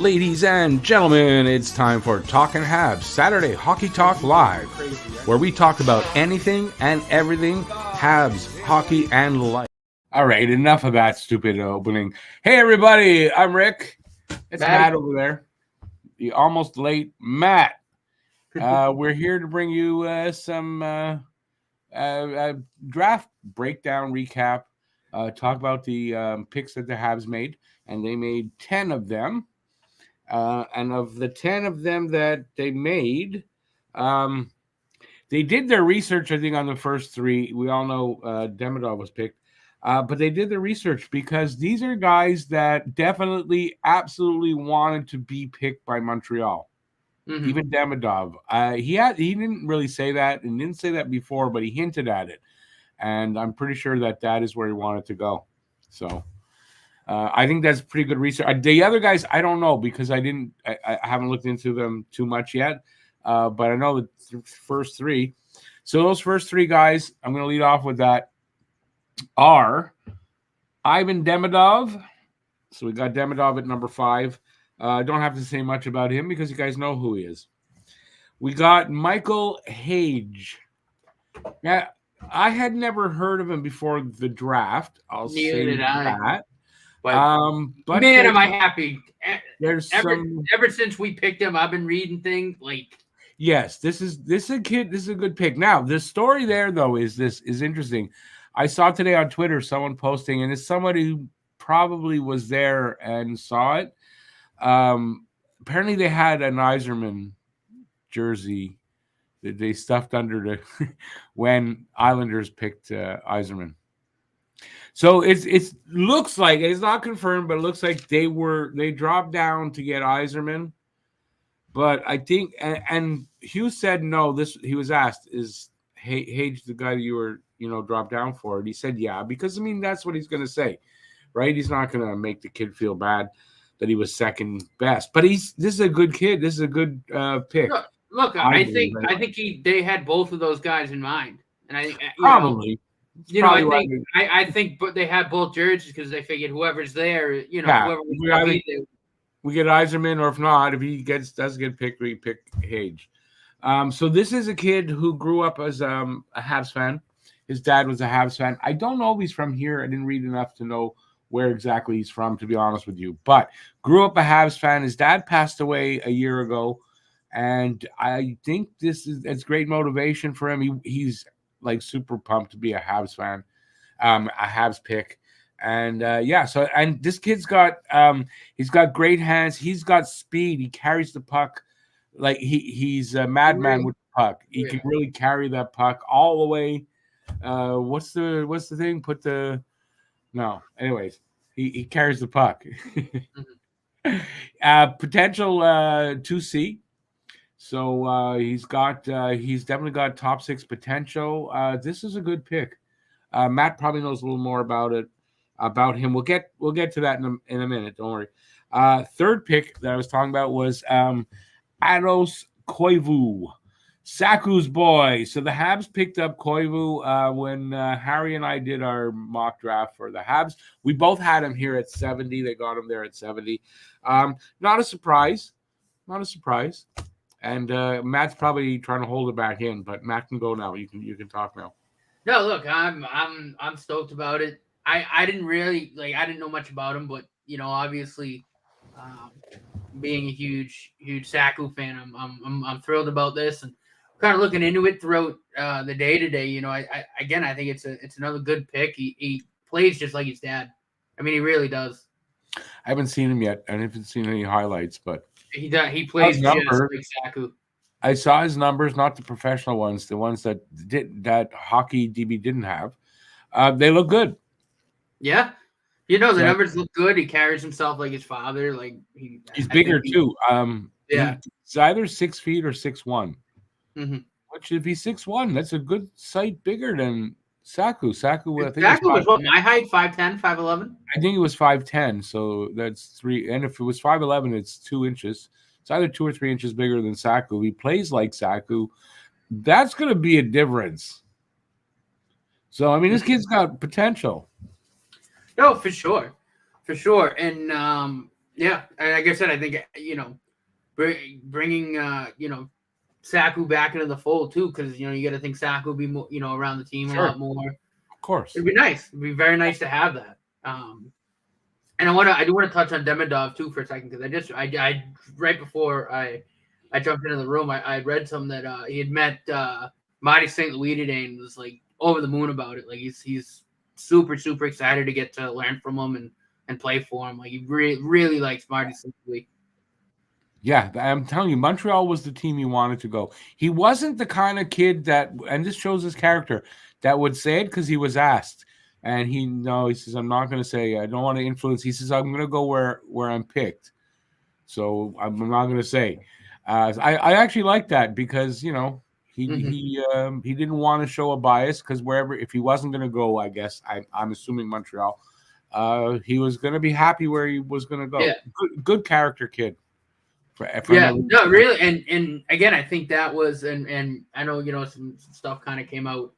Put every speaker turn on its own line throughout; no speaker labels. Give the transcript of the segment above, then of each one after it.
Ladies and gentlemen, it's time for Talking Habs, Saturday Hockey Talk Live, where we talk about anything and everything Habs, hockey, and life. All right, enough of that stupid opening. Hey, everybody, I'm Rick. It's Matt over there. The almost late Matt. We're here to bring you some draft breakdown recap, talk about the picks that the Habs made, and they made 10 of them. And of the 10 of them that they made, they did their research, I think, on the first three. We all know Demidov was picked. But they did the research because these are guys that definitely, absolutely wanted to be picked by Montreal. Mm-hmm. Even Demidov. He didn't really say that and didn't say that before, but he hinted at it. And I'm pretty sure that is where he wanted to go. So I think that's pretty good research. The other guys, I don't know because I haven't looked into them too much yet. But I know the first three. So those first three guys, I'm going to lead off with that, are Ivan Demidov. So we got Demidov at number 5. I don't have to say much about him because you guys know who he is. We got Michael Hage. Yeah, I had never heard of him before the draft. I'll say that.
But man, am I happy. Ever since we picked him, I've been reading things like.
Yes, this is a kid. This is a good pick. Now, the story there though is interesting. I saw today on Twitter someone posting, and it's somebody who probably was there and saw it. Apparently, they had an Yzerman jersey that they stuffed under when Islanders picked Yzerman. So it looks like, it's not confirmed, but it looks like they dropped down to get Yzerman. But I think, and Hughes said no. He was asked, is Hage the guy that you were dropped down for? And he said yeah, because I mean that's what he's going to say, right? He's not going to make the kid feel bad that he was second best. But this is a good kid. This is a good pick.
Look, I think they had both of those guys in mind, and I think
probably.
I think, but they had both jerseys because they figured whoever's there, whoever
we get Yzerman, or if not, if he does get picked, we pick Hage. So this is a kid who grew up as a Habs fan. His dad was a Habs fan. I don't know if he's from here. I didn't read enough to know where exactly he's from, to be honest with you. But grew up a Habs fan. His dad passed away a year ago, and I think it's great motivation for him. He's like super pumped to be a Habs fan, a Habs pick. And and this kid's got he's got great hands. He's got speed. He carries the puck like he's a madman with the puck. He can really carry that puck all the way. What's the thing? Anyways, he carries the puck. Potential 2C. So he's definitely got top 6 potential. This is a good pick. Matt probably knows a little more about him. We'll get to that in a minute. Don't worry. Third pick that I was talking about was Ados Koivu, Saku's boy. So the Habs picked up Koivu when Harry and I did our mock draft for the Habs. We both had him here at 70. They got him there at 70. Not a surprise. And Matt's probably trying to hold it back in, but Matt can go now. You can talk now.
No, look, I'm stoked about it. I didn't really I didn't know much about him, but obviously, being a huge Saku fan, I'm thrilled about this and kind of looking into it throughout the day today. I think it's another good pick. He plays just like his dad. I mean, he really does.
I haven't seen him yet. I haven't seen any highlights, but
he plays just like Saku.
I saw his numbers, not the professional ones, the ones that Hockey DB didn't have. They look good.
Yeah. The numbers look good. He carries himself like his father.
He's bigger too. He's either 6 feet or 6'1".
Mm-hmm.
Which if he's 6'1", that's a good sight bigger than Saku. Saku
was what, my height, 5'10", 5'11"?
I think it was 5'10", so that's 3. And if it was 5'11", it's 2 inches. It's either 2 or 3 inches bigger than Saku. He plays like Saku. That's going to be a difference. So, I mean, this kid's got potential.
No, for sure. And, Yeah, and like I said, I think bringing Saku back into the fold too, because you got to think Saku will be more, around the team a lot more.
Of course,
it'd be nice. It'd be very nice to have that. And I do want to touch on Demidov too for a second, because I right before I jumped into the room, I read something that he had met Marty St. Louis today and was like over the moon about it. Like he's super super excited to get to learn from him and play for him. Like he really likes Marty St. Louis.
Yeah, I'm telling you, Montreal was the team he wanted to go. He wasn't the kind of kid that, and this shows his character, that would say it because he was asked. And he says, I'm not going to say, I don't want to influence. He says, I'm going to go where I'm picked. So I'm not going to say. I actually like that because, he didn't want to show a bias, because if he wasn't going to go, I guess, I'm assuming Montreal, he was going to be happy where he was going to go.
Yeah.
Good character kid.
No, really, and again, I think that was, and I know some stuff kind of came out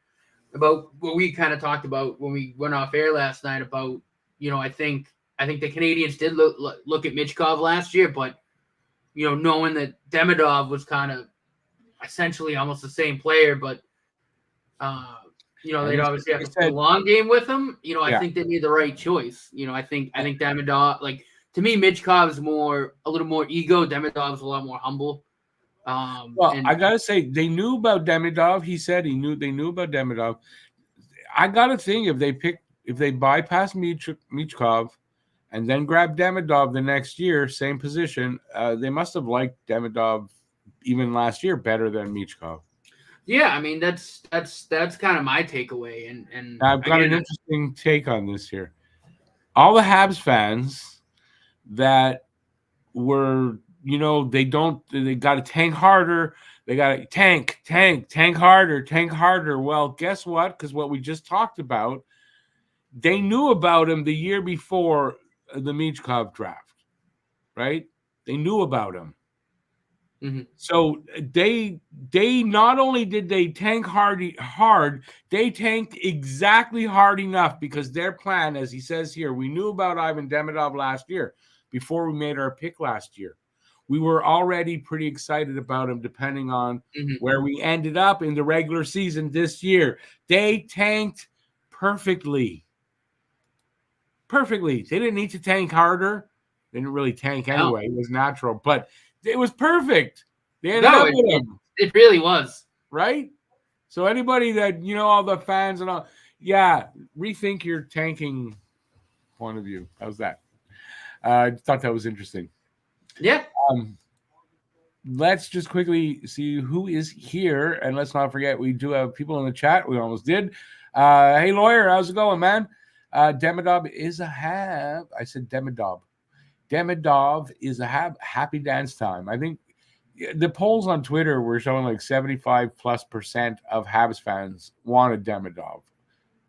about what we kind of talked about when we went off air last night about I think the Canadians did look at Michkov last year, but knowing that Demidov was kind of essentially almost the same player, but they'd obviously have to play a long game with him. I think they made the right choice. I think Demidov, like, to me, Michkov's a little more ego. Demidov's a lot more humble.
I gotta say, they knew about Demidov. He said they knew about Demidov. I gotta think if they bypass Michkov and then grab Demidov the next year, same position, they must have liked Demidov even last year better than Michkov.
Yeah, I mean that's kind of my takeaway, and
I've got an interesting take on this here. All the Habs fans that were, they got to tank harder. They got to tank harder. Well, guess what? Because what we just talked about, they knew about him the year before the Michkov draft, right? They knew about him.
Mm-hmm.
So they not only did they tank hard, they tanked exactly hard enough, because their plan, as he says here, we knew about Ivan Demidov last year before we made our pick last year. We were already pretty excited about him, depending on where we ended up in the regular season this year. They tanked perfectly. They didn't need to tank harder. They didn't really tank anyway. It was natural, but it was perfect. They ended up with him.
It really was.
Right? So anybody that, all the fans and all, rethink your tanking point of view. How's that? I thought that was interesting.
Yeah.
Let's just quickly see who is here, and let's not forget we do have people in the chat. We almost did. Hey, lawyer, how's it going, man? Demidov is a Hab. I said Demidov. Demidov is a Hab. Happy dance time. I think the polls on Twitter were showing like 75+% of Habs fans wanted Demidov.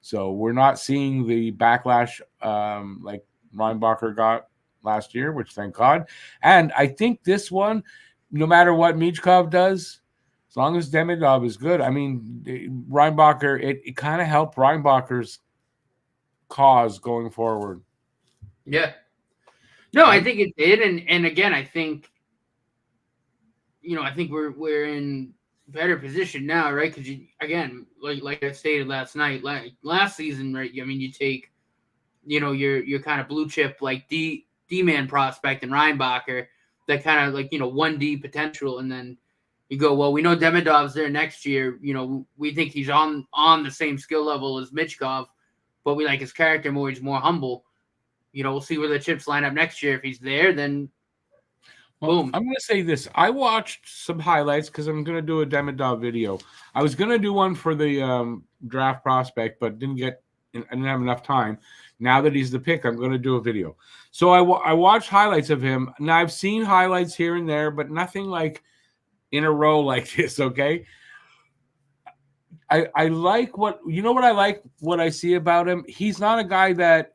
So we're not seeing the backlash like Reinbacher got last year, which thank God. And I think this one, no matter what Michkov does, as long as Demidov is good, I mean, Reinbacher, it kind of helped Reinbacher's cause going forward.
Yeah. No, I think it did. And again, I think, I think we're in better position now, right? Because again, like I stated last night, last season, right? I mean, you take, your kind of blue chip like D-man prospect and Reinbacher, that kind of like 1D potential, and then you go, well, we know Demidov's there next year. We think he's on the same skill level as Michkov, but we like his character more. He's more humble. We'll see where the chips line up next year. If he's there, then boom.
I'm going to say this. I watched some highlights because I'm going to do a Demidov video. I was going to do one for the draft prospect, but I didn't have enough time. Now that he's the pick, I'm going to do a video. So I watched highlights of him. Now, I've seen highlights here and there, but nothing like in a row like this, okay? I like what I like what I see about him. He's not a guy that,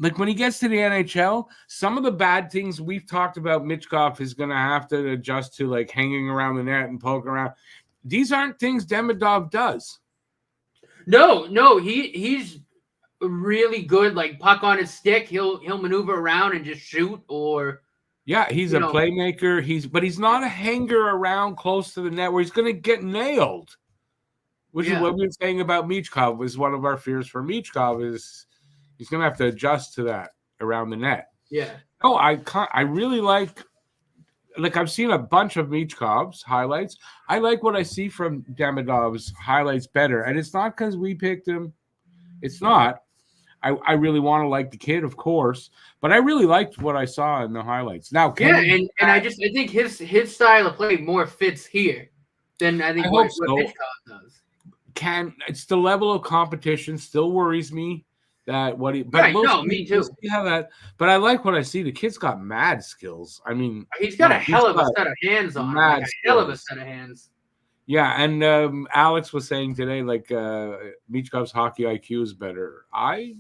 like, when he gets to the NHL, some of the bad things we've talked about Michkov is going to have to adjust to, like hanging around the net and poking around. These aren't things Demidov does.
No, he's really good, like puck on his stick, he'll maneuver around and just shoot, or
Yeah, he's a playmaker. But he's not a hanger around close to the net where he's going to get nailed. Which is what we were saying about Michkov. Was one of our fears for Michkov is he's going to have to adjust to that around the net.
Yeah.
No, I really like I've seen a bunch of Michkov's highlights. I like what I see from Demidov's highlights better, and it's not because we picked him. It's not. I really want to like the kid, of course, but I really liked what I saw in the highlights. Now,
and I think his style of play more fits here than I think what Michkov does.
It's the level of competition still worries me that what he.
But me too.
See how that, but I like what I see. The kid's got mad skills. I mean,
he's got a hell of a set of hands on him. Like a hell of a set of hands.
Yeah, and Alex was saying today, Michkov's hockey IQ is better. I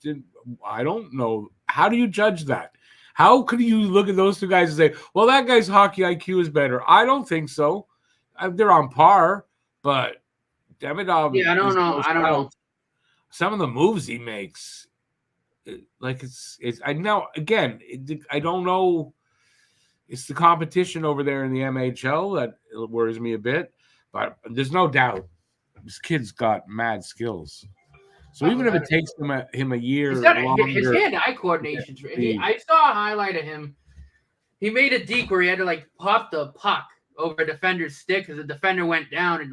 don't know. How do you judge that? How could you look at those two guys and say, well, that guy's hockey IQ is better? I don't think so. They're on par, but Demidov.
Yeah, I don't know.
Some of the moves he makes, it's. I know. Again, I don't know. It's the competition over there in the MHL that worries me a bit, but there's no doubt this kid's got mad skills. So even if it takes him a year,
his hand-eye coordination. I saw a highlight of him. He made a deke where he had to pop the puck over a defender's stick because the defender went down and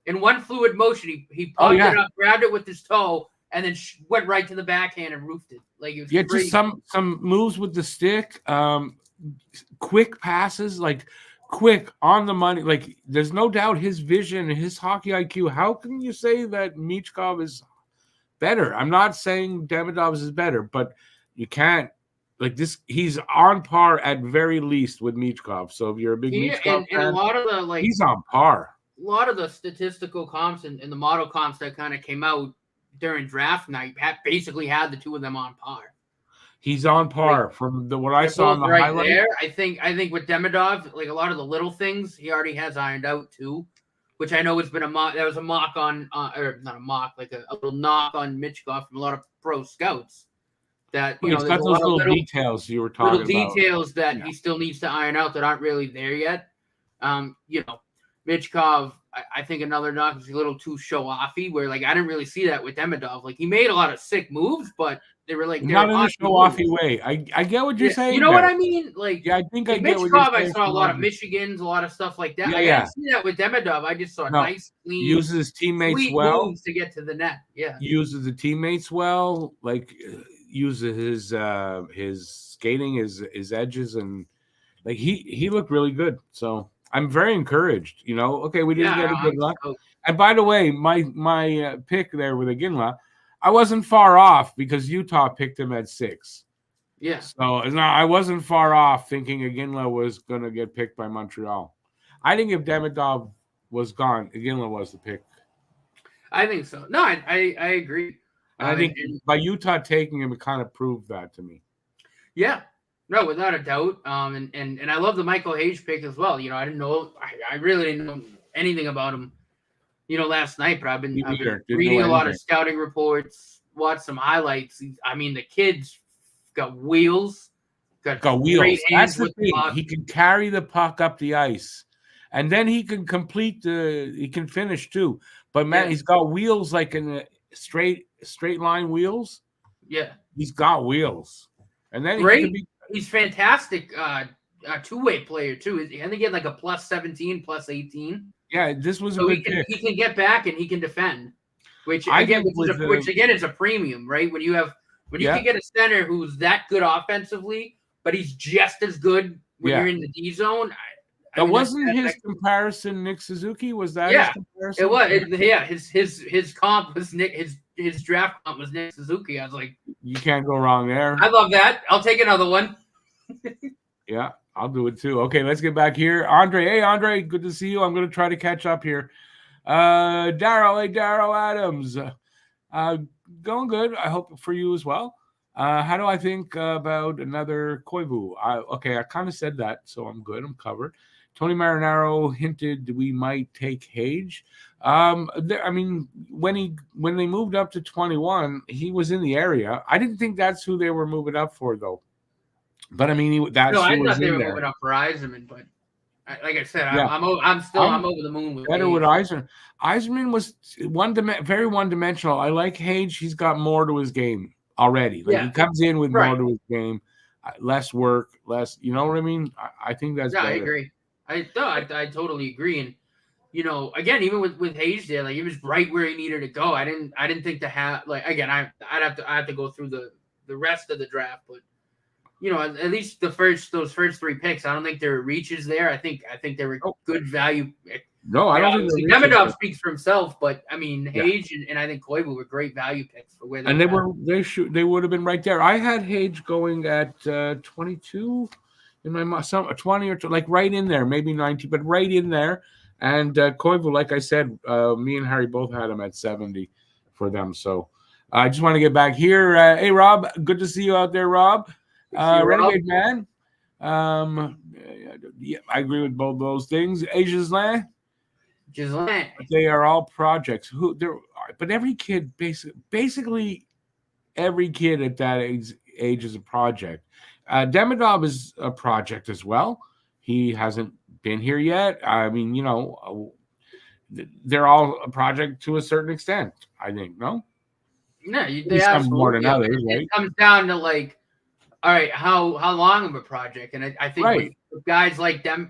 in one fluid motion he popped it up, grabbed it with his toe, and then went right to the backhand and roofed it. It was crazy.
Just some moves with the stick, quick passes, quick on the money. There's no doubt his vision, his hockey IQ. How can you say that Michkov is better? I'm not saying Demidov's is better, but you can't this. He's on par at very least with Michkov. So if you're a big Michkov fan,
a lot of the
he's on par.
A lot of the statistical comps and the model comps that kind of came out during draft night basically had the two of them on par.
He's on par from what I saw in the highlight.
There, I think with Demidov, a lot of the little things he already has ironed out too, which I know has been a mock. There was a mock on, or not a mock, a little knock on Michkov from a lot of pro scouts. That
he's got those little details you were talking about.
Little details that he still needs to iron out that aren't really there yet. Michkov, I think another knock is a little too show-offy, where I didn't really see that with Demidov. He made a lot of sick moves, but they were
not in a show-offy way. I get what you're saying.
You know what I mean?
I think I get
Michkov,
what you're saying.
I saw a lot of Michigans, a lot of stuff like that. I didn't see that with Demidov. I just saw nice, clean,
uses his teammates well
moves to get to the net. Yeah,
uses the teammates well. Uses his skating, his edges, and he looked really good. So I'm very encouraged. Okay, we didn't get a good luck. And by the way, my pick there with Iginla, I wasn't far off because Utah picked him at 6.
Yeah.
So I wasn't far off thinking Iginla was going to get picked by Montreal. I think if Demidov was gone, Iginla was the pick.
I think so. No, I agree.
And I think by Utah taking him, it kind of proved that to me.
Yeah. No, without a doubt. And I love the Michael Hayes pick as well. I didn't know. I really didn't know anything about him, last night. But I've been reading a lot of scouting reports, watched some highlights. The kid's got wheels.
Got wheels. That's the thing. He can carry the puck up the ice, and then he can he can finish too. But man, he's got wheels in a straight line wheels.
Yeah,
he's got wheels, and then
he's fantastic. Two-way player too. I think he had a plus 17, plus 18.
Yeah, this was a good pick.
He can get back and he can defend, which again is a premium, right? When you can get a center who's that good offensively, but he's just as good when you're in the D zone.
Wasn't his comparison Nick Suzuki? Was that his comparison?
It was. His comp was Nick. His draft comp was Nick Suzuki. I was like,
you can't go wrong there.
I love that. I'll take another one.
Yeah, I'll do it too. Okay, let's get back here. Andre. Hey, Andre. Good to see you. I'm going to try to catch up here. Daryl. Hey, Daryl Adams. Going good. I hope for you as well. How do I think about another Koivu? I kind of said that, so I'm good. I'm covered. Tony Marinaro hinted we might take Hage. I mean, when they moved up to 21, he was in the area. I didn't think that's who they were moving up for, though. But I mean, that's
No, I
who was
thought they
in
were
there.
moving up for Eisenman, but like I said,
Yeah.
I'm over the moon with
better
Hage.
with Eisenman. Eisenman was very one-dimensional. I like Hage. He's got more to his game already. Like he comes in with more to his game, less work, less. You know what I mean? I think that's better.
I agree. I totally agree. And again, even with Hage there, like he was right where he needed to go. I didn't think to have I have to go through the rest of the draft, but at least those first 3 picks, I don't think there were reaches there. I think they were good value.
No, I don't think
Demidov speaks for himself, but I mean Hage and I think Koivu were great value picks for where they
they would have been right there. I had Hage going at 22 in my 20 or like right in there, maybe 90, but right in there. And Koivu, like I said, me and Harry both had him at 70 for them. So I just want to get back here. Hey, Rob, good to see you out there, Rob. Renegade man. Yeah, I agree with both those things. Gislain. They are all projects. But every kid, basically every kid at that age is a project. Demidov is a project as well. He hasn't been here yet. I mean, they're all a project to a certain extent, I think. No?
No, they have
more than others, right?
It comes down to like, all right, how long of a project? And I think with guys like them,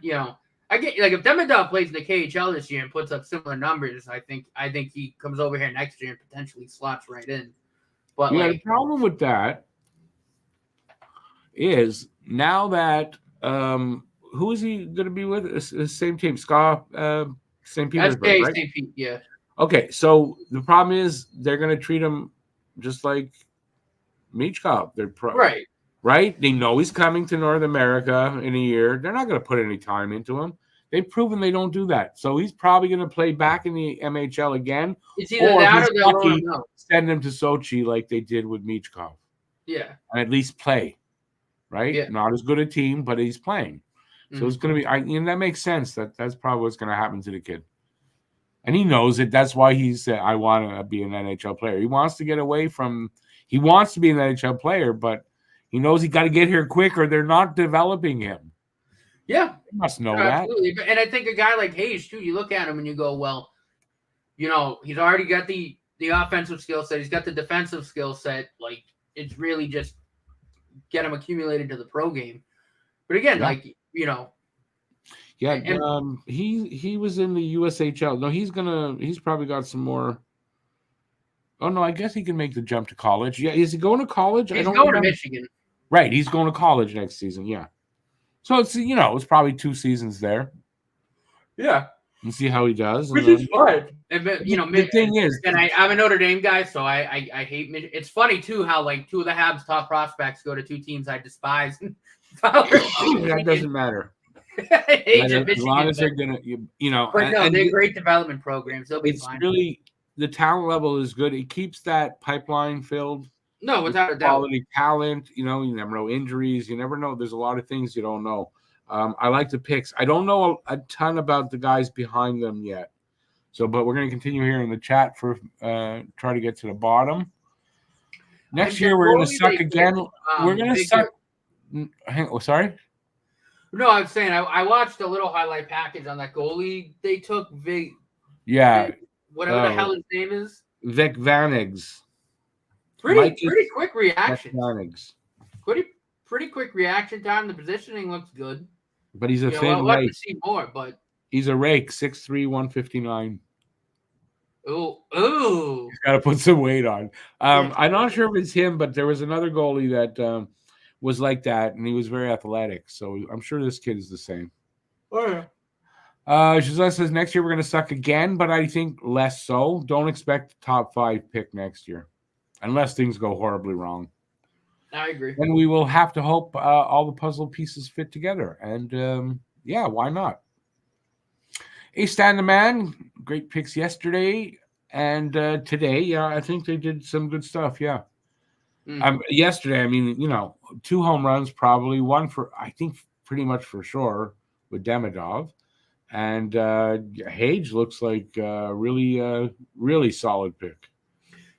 I get like if Demidov plays in the KHL this year and puts up similar numbers, I think he comes over here next year and potentially slots right in. But
the problem with that is now that who is he going to be with? The same team, Scott, St. Petersburg, right?
St. Pete, yeah.
Okay, so the problem is they're going to treat him just like Michkov. They're right? They know he's coming to North America in a year. They're not going to put any time into him. They've proven they don't do that. So he's probably going to play back in the MHL again.
It's either that or they're lucky,
send him to Sochi like they did with Michkov.
Yeah.
And at least play, right?
Yeah.
Not as good a team, but he's playing. So it's going to be that makes sense. That's probably what's going to happen to the kid. And he knows it. That's why he said, I want to be an NHL player. He wants to get away from – he wants to be an NHL player, but he knows he got to get here quick or they're not developing him.
Yeah.
He must know
absolutely. And I think a guy like Hage, too, you look at him and you go, well, he's already got the offensive skill set. He's got the defensive skill set. Like, it's really just get him accumulated to the pro game. But again,
Yeah, he was in the USHL. No, he's probably got some more. Oh no, I guess he can make the jump to college. Yeah, is he going to college?
He's going to Michigan.
Right, he's going to college next season. Yeah, so it's it's probably 2 seasons there.
Yeah,
and see how he does.
Which is fun.
The thing is,
and I'm a Notre Dame guy, so I hate Michigan. It's funny too how like 2 of the Habs' top prospects go to 2 teams I despise.
That doesn't matter. As long as they're gonna,
But no, they're great development programs. They'll be fine.
Really, the talent level is good. It keeps that pipeline filled.
No, without a doubt.
Quality talent. You never know injuries. You never know. There's a lot of things you don't know. I like the picks. I don't know a ton about the guys behind them yet. But we're going to continue here in the chat for try to get to the bottom. Next year we're going to suck again. We're going to suck. Sorry.
No, I'm saying I watched a little highlight package on that goalie they took. Whatever the hell his name is.
Vic Vanegs.
Pretty quick reaction.
Vanegs.
Pretty quick reaction time. The positioning looks good.
But he's a thin
I'd like to see more, but
he's a rake, 6'3", 159.
Ooh.
He's got to put some weight on. I'm not sure if it's him, but there was another goalie that was like that, and he was very athletic. So I'm sure this kid is the same.
Oh, yeah.
Giselle says next year we're going to suck again, but I think less so. Don't expect top 5 pick next year, unless things go horribly wrong.
I agree.
And we will have to hope all the puzzle pieces fit together. And why not? Stan the Man, great picks yesterday and today. Yeah, I think they did some good stuff. Yeah. Yesterday, I mean, 2 home runs, probably 1 for, I think, pretty much for sure. with Demidov. And Hage looks like really solid pick.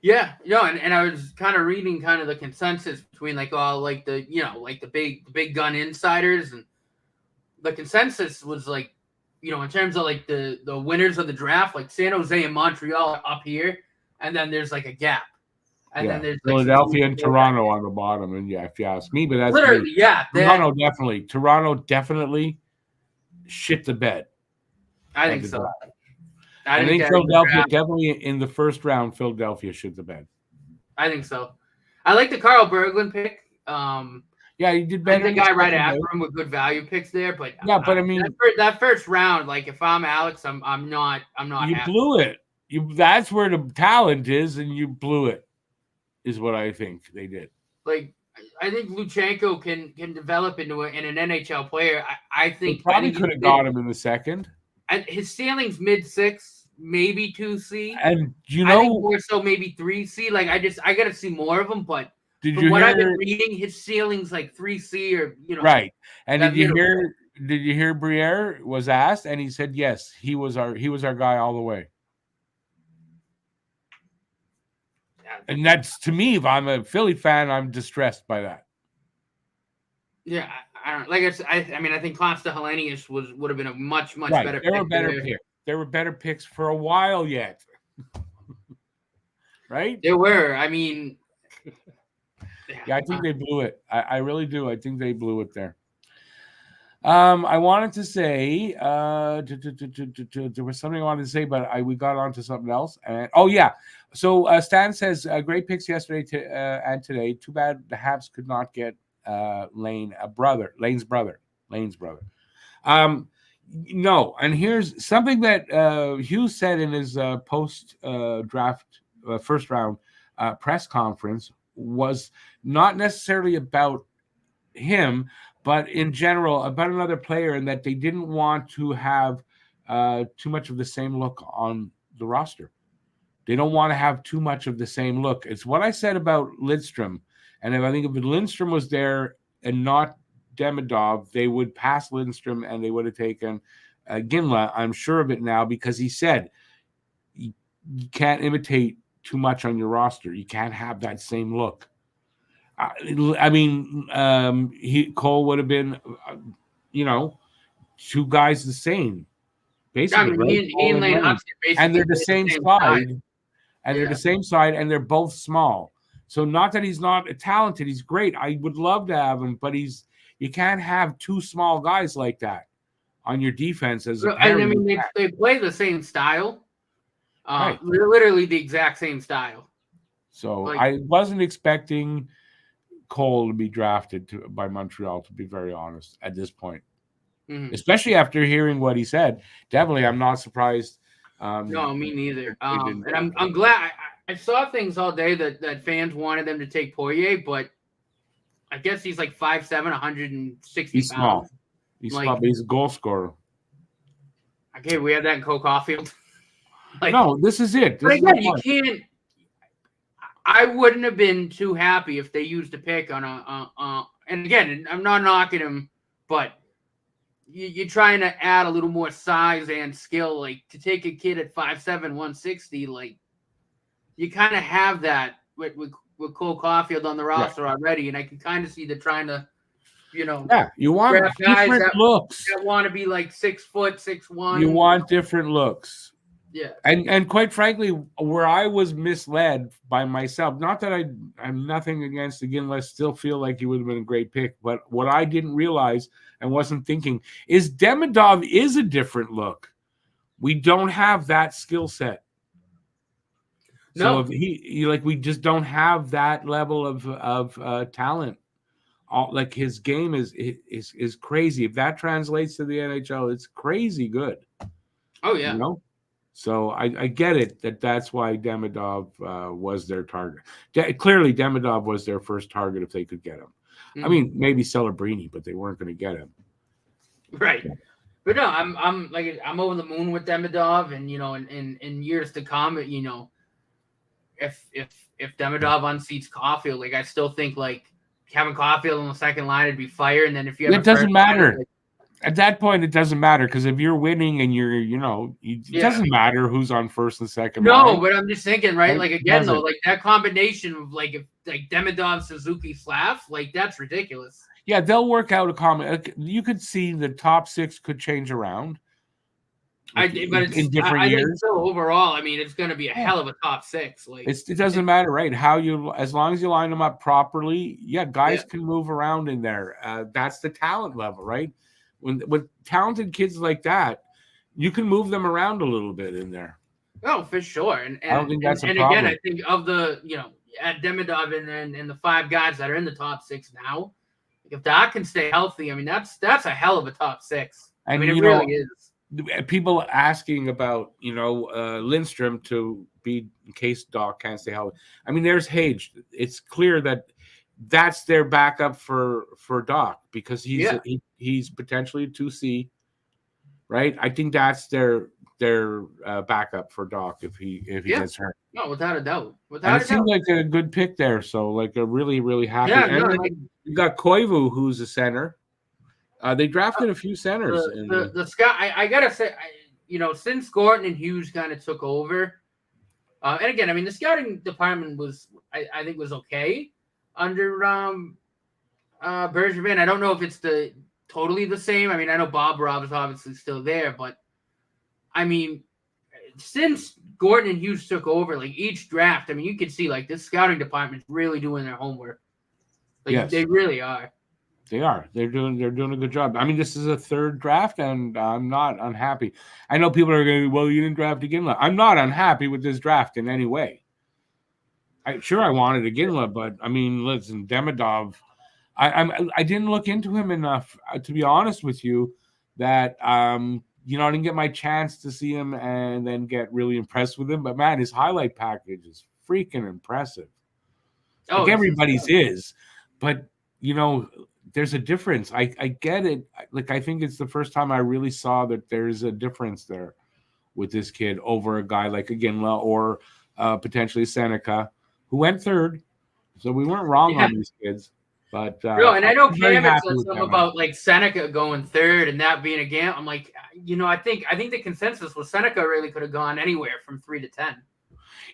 Yeah, and I was kind of reading kind of the consensus between like all like the like the big gun insiders, and the consensus was like, in terms of like the winners of the draft, like San Jose and Montreal up here, and then there's like a gap, and then there's like
Philadelphia and Toronto on the bottom. And if you ask me, but that's
literally
me. Toronto definitely shit the bed.
I think so.
I think Philadelphia definitely in the first round. Philadelphia shit the bed.
I think so. I like the Carl Berglund pick.
Yeah, he did better.
The guy right after him with good value picks there, but
but I mean
that first round, like if I'm Alex, I'm not.
You happy. Blew it. That's where the talent is, and you blew it. Is what I think they did.
Like I think Luchenko can develop into an NHL player. I think
they probably could have got him in the second.
And his ceiling's mid-6, maybe 2C.
And I
think more so maybe 3C. Like I got to see more of him, but I've been reading, his ceiling's like 3C or
right. And did you hear Briere was asked, and he said yes, he was our guy all the way. Yeah. And that's, to me, if I'm a Philly fan, I'm distressed by that.
Yeah, I don't like I mean I think Costa Hellenius would have been a much better pick.
There were better picks for a while yet. Right?
There were. I mean,
yeah, I think they blew it. I really do. I think they blew it there. I wanted to say there was something I wanted to say, but we got onto something else. And so Stan says great picks yesterday and today. Too bad the Habs could not get Lane's brother. No, and here's something that Hughes said in his post draft first round press conference was not necessarily about him, but in general about another player, and that they didn't want to have too much of the same look on the roster. They don't want to have too much of the same look. It's what I said about Lidstrom. And I think if Lindstrom was there and not Demidov, they would pass Lindstrom and they would have taken Ginla. I'm sure of it now, because he said you can't imitate too much on your roster. You can't have that same look. I mean, Cole would have been, two guys the same, basically. And they're the same side. And they're the same side, and they're both small. So not that he's not talented, he's great. I would love to have him, but you can't have two small guys like that on your defense.
I mean, they play the same style, right. Literally the exact same style.
So I wasn't expecting Cole to be drafted by Montreal, to be very honest, at this point. Mm-hmm. Especially after hearing what he said. Definitely, I'm not surprised.
No, me neither. And I'm glad. I saw things all day that fans wanted them to take Poirier, but I guess he's like 5'7", 160
he's
pounds.
Small. He's small, but he's a goal scorer.
Okay, we have that in Cole Caulfield.
No, this is it.
But again, you can't. I wouldn't have been too happy if they used a pick on and again, I'm not knocking him, but you're trying to add a little more size and skill, like to take a kid at 5'7", 160, like you kind of have that with Cole Caulfield on the roster already, and I can kind of see they're trying to,
you want different looks.
That want to be like 6 foot, 6'1".
You want different looks.
Yeah.
And quite frankly, where I was misled by myself, not that I'm nothing against the Ginla, still feel like he would have been a great pick, but what I didn't realize and wasn't thinking is Demidov is a different look. We don't have that skill set.
No.
So if we just don't have that level of talent. Like his game is crazy. If that translates to the NHL, it's crazy good.
Oh yeah.
So I get it that's why Demidov was their target. Clearly, Demidov was their first target if they could get him. Mm-hmm. I mean, maybe Celebrini, but they weren't going to get him.
Right. But no, I'm over the moon with Demidov, and in years to come, if Demidov unseats Caulfield, like I still think like having Caulfield on the second line would be fire, and then if you have
it doesn't matter. At that point, it doesn't matter because if you're winning and it doesn't matter who's on first and second line.
No, but I'm just thinking, right? Like again, though,
doesn't.
like that combination of like Demidov, Suzuki, Slav, like that's ridiculous.
Yeah, they'll work out a comment. You could see the top six could change around.
But in different years. So overall, I mean, it's going to be a hell of a top six. Like
it doesn't matter, right? As long as you line them up properly, guys can move around in there. That's the talent level, right? With talented kids like that, you can move them around a little bit in there.
Oh, for sure. And
I don't think that's a
problem. Again, I think of the at Demidov and the five guys that are in the top six now, if that can stay healthy, I mean that's a hell of a top six.
And
I mean, it really is.
People asking about Lindstrom to be in case Doc can't stay healthy. I mean, there's Hage. It's clear that that's their backup for Doc because he's potentially a 2C, right? I think that's their backup for Doc if he gets hurt.
No, without a doubt.
It seems like a good pick there. So like a really, really happy. Yeah, you got Koivu, who's a center. They drafted a few centers.
The scout, I gotta say, since Gordon and Hughes kind of took over, and again, I mean, the scouting department was, I think, was okay under Bergevin. I don't know if it's totally the same. I mean, I know Bob Rob is obviously still there, but I mean, since Gordon and Hughes took over, like each draft, I mean, you can see like this scouting department's really doing their homework. Like they really are.
They are. They're doing a good job. I mean, this is a third draft, and I'm not unhappy. I know people are going, well, you didn't draft Iginla. I'm not unhappy with this draft in any way. I wanted Iginla, but I mean, listen, Demidov. I didn't look into him enough, to be honest with you, that I didn't get my chance to see him and then get really impressed with him. But man, his highlight package is freaking impressive. Like everybody's is, but there's a difference. I get it. Like, I think it's the first time I really saw that there's a difference there with this kid over a guy like Iginla or potentially Seneca, who went third. So we weren't wrong on these kids. But
and I know Cam said something about like Seneca going third and that being a gamble. I'm like, I think the consensus was Seneca really could have gone anywhere from 3 to 10.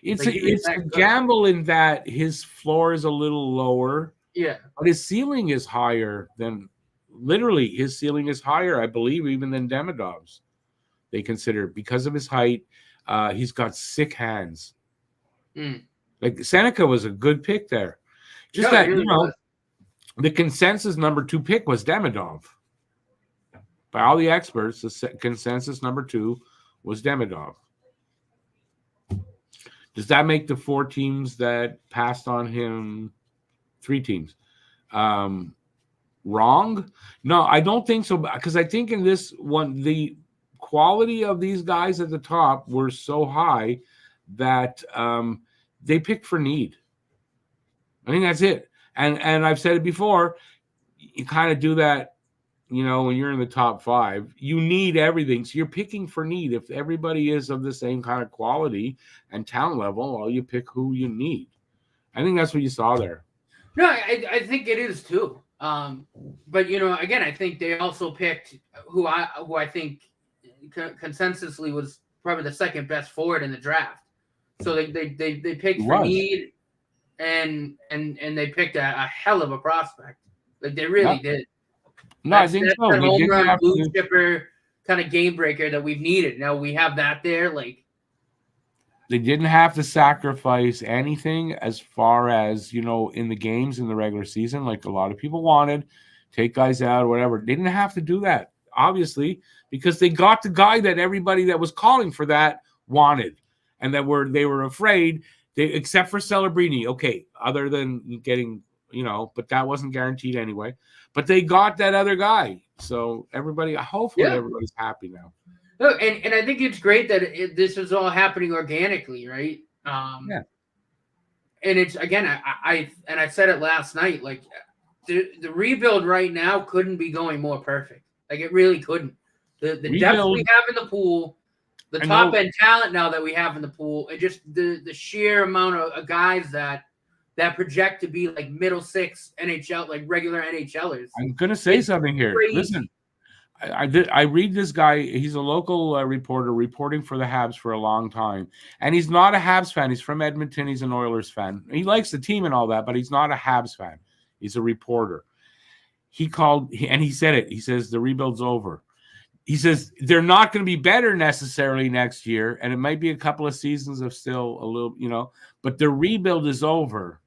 It's a gamble in that his floor is a little lower.
Yeah.
But his ceiling is higher than his ceiling is higher, I believe, even than Demidov's. They consider because of his height. He's got sick hands. Like Seneca was a good pick there. Just the consensus number 2 pick was Demidov. By all the experts, the consensus number 2 was Demidov. Does that make the 4 teams that passed on him 3 teams wrong? No, I don't think so, because I think in this one the quality of these guys at the top were so high that they picked for need. I think that's it. And I've said it before, you kind of do that, when you're in the top 5, you need everything. So you're picking for need. If everybody is of the same kind of quality and talent level, well, you pick who you need. I think that's what you saw there.
No, I think it is too. But again, I think they also picked who I think consensusly was probably the second best forward in the draft. So they picked for need, and they picked a hell of a prospect. Like they really did.
No, I think so.
That home run, blue chipper kind of game breaker that we've needed. Now we have that there. Like
they didn't have to sacrifice anything as far as in the games in the regular season, like a lot of people wanted, take guys out or whatever. They didn't have to do that, obviously, because they got the guy that everybody that was calling for that wanted, and that they were afraid. Except for Celebrini, okay, other than getting, but that wasn't guaranteed anyway. But they got that other guy. So hopefully everybody's happy now.
Look, and I think it's great that this is all happening organically, right? And it's, again, I said it last night, like the rebuild right now couldn't be going more perfect. Like it really couldn't. The depth we have in the pool, the top end talent now that we have in the pool, and just the sheer amount of guys that project to be like middle 6 NHL, like regular NHLers.
I'm gonna say something here.
Crazy.
Listen, I read this guy. He's a local reporter reporting for the Habs for a long time, and he's not a Habs fan. He's from Edmonton. He's an Oilers fan. He likes the team and all that, but he's not a Habs fan. He's a reporter. He called and he said it. He says the rebuild's over. He says they're not going to be better necessarily next year, and it might be a couple of seasons of still a little, but the rebuild is over.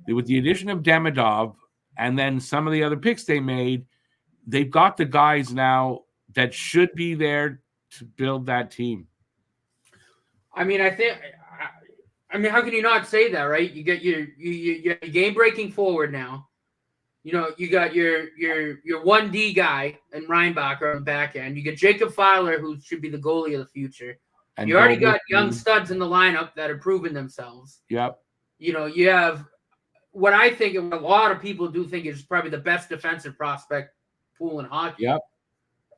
With the addition of Demidov and then some of the other picks they made, they've got the guys now that should be there to build that team.
I mean, how can you not say that, right? You get your game-breaking forward now. You got your 1D guy and Reinbacher on the back end. You get Jacob Fowler, who should be the goalie of the future. And you already got young studs in the lineup that are proving themselves.
Yep.
You have what I think, and what a lot of people do think, is probably the best defensive prospect pool in hockey.
Yep.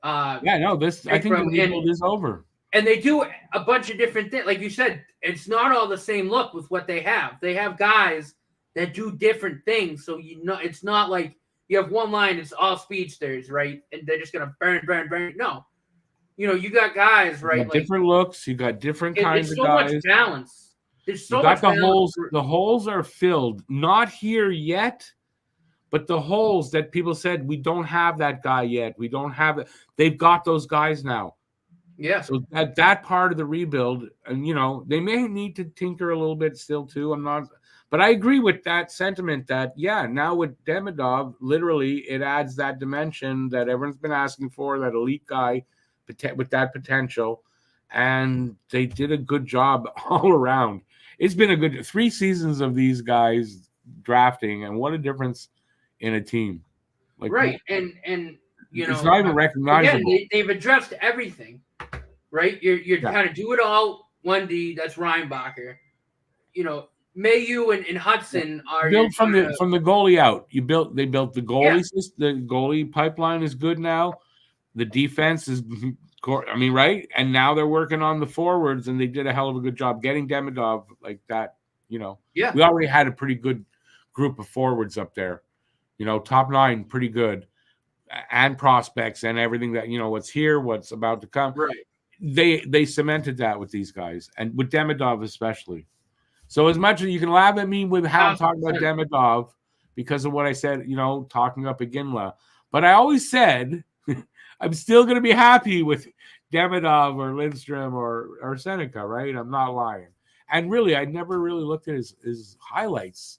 I think the rebuild is over.
And they do a bunch of different things. Like you said, it's not all the same look with what they have. They have guys that do different things. So, it's not like you have one line, it's all speedsters, right? And they're just going to burn. No. You got guys, right?
You got different looks. You got different kinds of guys.
There's so much balance. There's so
much
balance.
Holes. The holes are filled. Not here yet, but the holes that people said, we don't have that guy yet. We don't have it. They've got those guys now.
Yeah.
So that part of the rebuild, and they may need to tinker a little bit still too. But I agree with that sentiment that, now with Demidov, literally it adds that dimension that everyone's been asking for, that elite guy with that potential. And they did a good job all around. It's been a good 3 seasons of these guys drafting, and what a difference in a team.
Right. And
it's not even recognizable.
Again, they've addressed everything, right? You're kind of do it all 1D. That's Reinbacher. Mayu and Hudson are
built from the goalie out. They built the goalie system. The goalie pipeline is good now. The defense is, right? And now they're working on the forwards, and they did a hell of a good job getting Demidov like that.
Yeah,
we already had a pretty good group of forwards up there. Top 9, pretty good, and prospects and everything that what's here, what's about to come.
Right.
They cemented that with these guys, and with Demidov especially. So as much as you can laugh at me with how I'm talking about Demidov because of what I said, talking up Iginla, but I always said I'm still going to be happy with Demidov or Lindstrom or Seneca, right? I'm not lying. And really, I never really looked at his highlights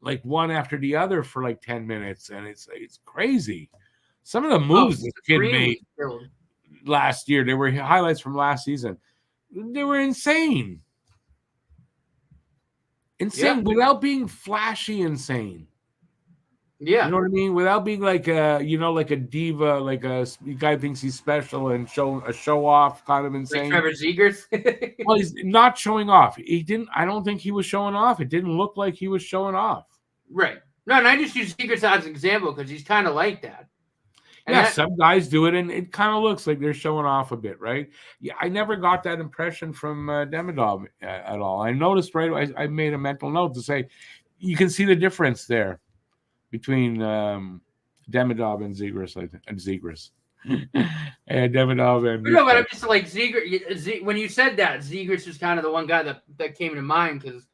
like one after the other for like 10 minutes, and it's crazy. Some of the moves this kid made last year, they were highlights from last season. They were insane. Without being flashy insane.
Yeah.
You know what I mean? Without being like a diva, like a guy thinks he's special and a show off kind of insane.
Like Trevor Zegers?
Well, he's not showing off. I don't think he was showing off. It didn't look like he was showing off.
Right. No, and I just use Zegers as an example because he's kind of like that.
And some guys do it, and it kind of looks like they're showing off a bit, right? Yeah, I never got that impression from Demidov at all. I noticed right away. I made a mental note to say you can see the difference there between Demidov and Zegers, and Zegers. And Demidov and
no, but I'm just like Zegers. When you said that, Zegers is kind of the one guy that came to mind because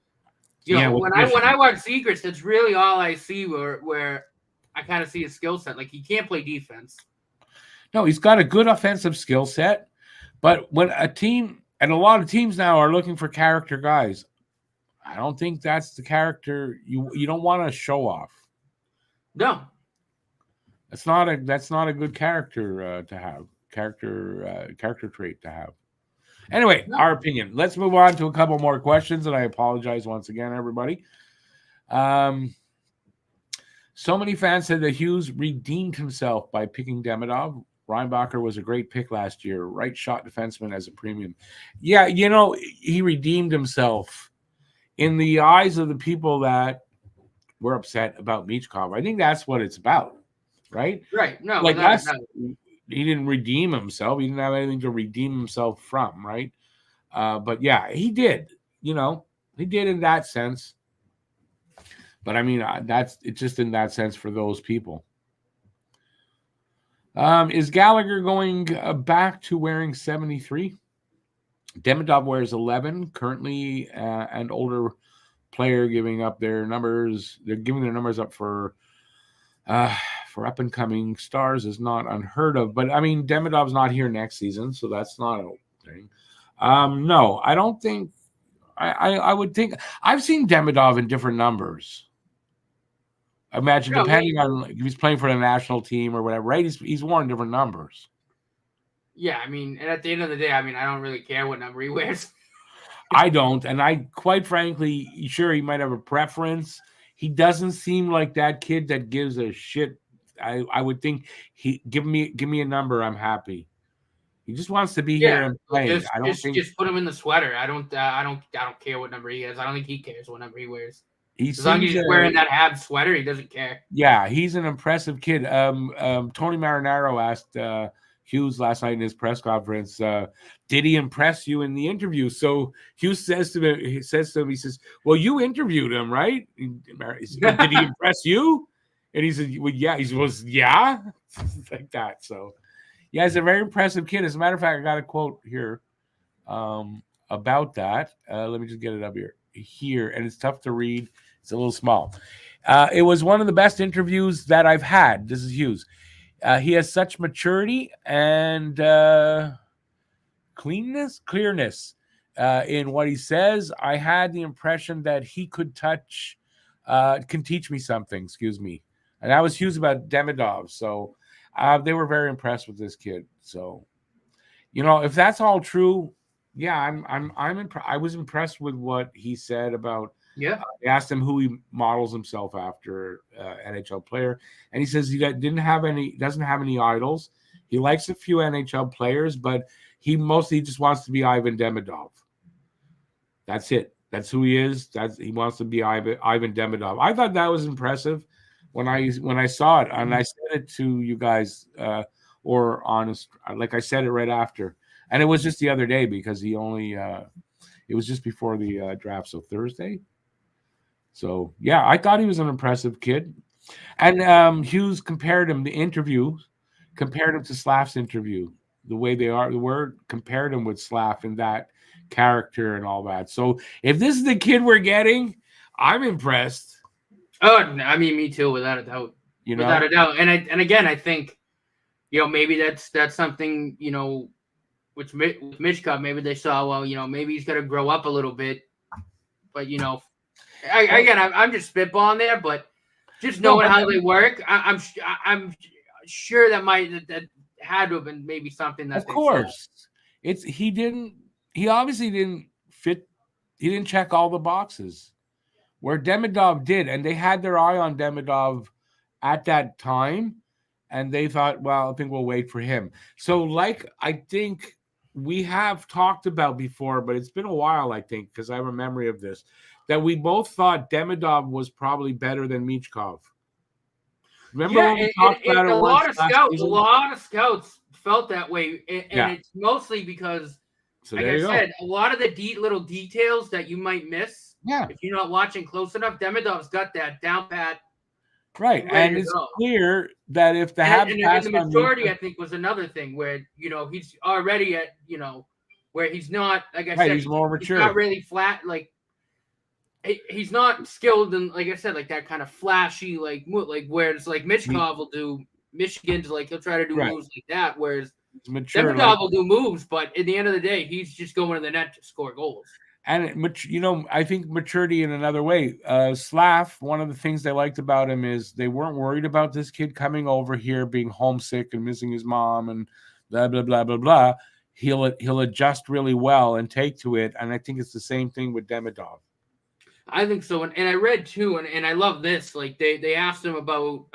when I watch Zegers, that's really all I see where I kind of see his skill set. Like, he can't play defense.
No, he's got a good offensive skill set, but when a team, and a lot of teams now are looking for character guys, I don't think that's the character you don't want to show off.
No,
that's not a good character to have. Character trait to have. Anyway, our opinion. Let's move on to a couple more questions, and I apologize once again, everybody. So many fans said that Hughes redeemed himself by picking Demidov. Reinbacher was a great pick last year. Right shot defenseman as a premium. Yeah, he redeemed himself in the eyes of the people that were upset about Michkov. I think that's what it's about, right?
Right. No,
like he didn't redeem himself. He didn't have anything to redeem himself from, right? But yeah, he did. He did in that sense. But I mean, it's just in that sense for those people. Is Gallagher going back to wearing 73? Demidov wears 11 currently, and older player giving up their numbers. They're giving their numbers up for up and coming stars is not unheard of. But I mean, Demidov's not here next season, so that's not a thing. No, I don't think. I would think I've seen Demidov in different numbers. Imagine, depending on if he's playing for the national team or whatever, right? He's worn different numbers.
Yeah, I mean, and at the end of the day, I mean, I don't really care what number he wears.
I don't, and I quite frankly, sure, he might have a preference. He doesn't seem like that kid that gives a shit. I would think he give me a number, I'm happy. He just wants to be here and play. I don't think
just put him in the sweater. I don't care what number he has. I don't think he cares what number he wears.
As
long as he's wearing that Habs sweater, he doesn't care.
Yeah, he's an impressive kid. Tony Marinaro asked Hughes last night in his press conference, did he impress you in the interview? So Hughes says to him, he says, well, you interviewed him, right? Did he impress you? And he said, well, yeah. He was, yeah, like that. So, yeah, he's a very impressive kid. As a matter of fact, I got a quote here about that. Let me just get it up here. And it's tough to read. It's a little small. It was one of the best interviews that I've had. This is Hughes. He has such maturity and clearness in what he says. I had the impression that he can teach me something. Excuse me. And that was Hughes about Demidov. So they were very impressed with this kid. So, if that's all true, yeah, I was impressed with what he said about.
Yeah,
I asked him who he models himself after, NHL player, and he says he doesn't have any idols. He likes a few NHL players, but he mostly just wants to be Ivan Demidov. That's it. That's who he is. He wants to be Ivan Demidov. I thought that was impressive when I saw it, and I said it to you guys, like I said it right after, and it was just the other day because he only it was just before the draft, so Thursday. So, yeah, I thought he was an impressive kid. And Hughes compared him to Slaff's interview, the way the word compared him with Slaff and that character and all that. So, if this is the kid we're getting, I'm impressed.
Oh, I mean, me too, without a doubt. Without a doubt. And again, I think, maybe that's something, with Mishkov, maybe they saw, well, maybe he's got to grow up a little bit. But, I'm just spitballing there, but just knowing how they work, I'm sure that had to have been maybe something that.
Of course, he obviously didn't fit. He didn't check all the boxes, where Demidov did, and they had their eye on Demidov at that time, and they thought, well, I think we'll wait for him. So, like I think we have talked about before, but it's been a while, I think, because I have a memory of this, that we both thought Demidov was probably better than Michkov. Remember when we talked about it?
A lot of scouts felt that way, and it's mostly because, like I said, a lot of the little details that you might miss if you're not watching close enough, Demidov's got that down pat.
Right, and it's clear that if the Habs
and the majority, I think, was another thing where he's already at where he's not, like I said,
he's more mature.
He's not really flat, like he's not skilled in, like I said, like that kind of flashy, like whereas like Michkov will do Michigan's, like he'll try to do moves like that, whereas Demidov will do moves, but at the end of the day, he's just going to the net to score goals.
And, I think maturity in another way. Slav, one of the things they liked about him is they weren't worried about this kid coming over here, being homesick and missing his mom and blah, blah, blah, blah, blah. He'll adjust really well and take to it. And I think it's the same thing with Demidov.
I think so. And I read, too, and I love this. Like, they asked him about,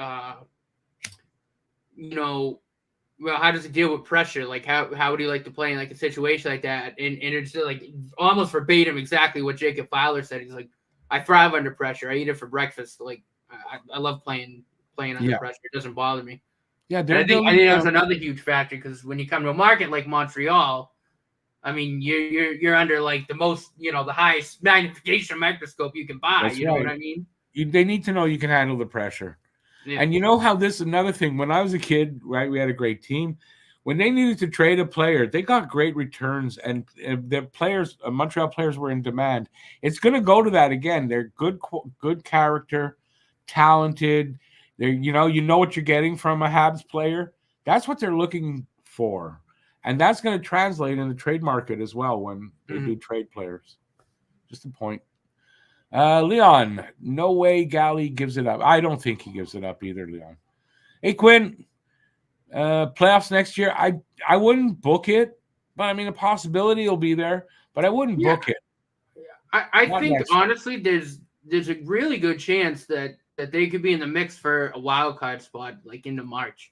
well, how does he deal with pressure? Like, how would he like to play in like a situation like that? And it's like almost verbatim exactly what Jacob Fowler said. He's like, I thrive under pressure. I eat it for breakfast. Like, I love playing under pressure. It doesn't bother me. Yeah, I think that was another huge factor because when you come to a market like Montreal, I mean, you're under like the most, the highest magnification microscope you can buy. That's what I mean?
They need to know you can handle the pressure.
Yeah.
And you know how this is another thing. When I was a kid, right, we had a great team. When they needed to trade a player, they got great returns, and their players, Montreal players, were in demand. It's going to go to that again. They're good character, talented. They're you know what you're getting from a Habs player. That's what they're looking for, and that's going to translate in the trade market as well when they do trade players. Just a point. Leon, no way Galley gives it up. I don't think he gives it up either, Leon. Hey, Quinn, playoffs next year. I wouldn't book it, but I mean, a possibility will be there, but I wouldn't book it.
I think, honestly, there's a really good chance that they could be in the mix for a wild card spot, like into March.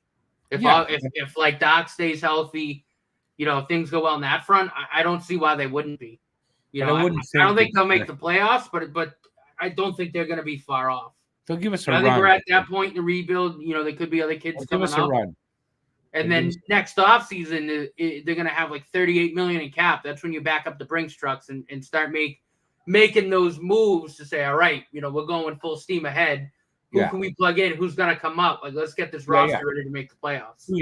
If like Doc stays healthy, things go well on that front, I don't see why they wouldn't be. I don't think they'll make the playoffs, but I don't think they're going to be far off.
They'll give us a run.
I think we're at that point in the rebuild. There could be other kids coming up. Give us a run. And then next offseason, they're going to have like $38 million in cap. That's when you back up the Brinks trucks and start making those moves to say, all right, we're going full steam ahead. Who can we plug in? Who's going to come up? Like, let's get this roster ready to make the playoffs.
2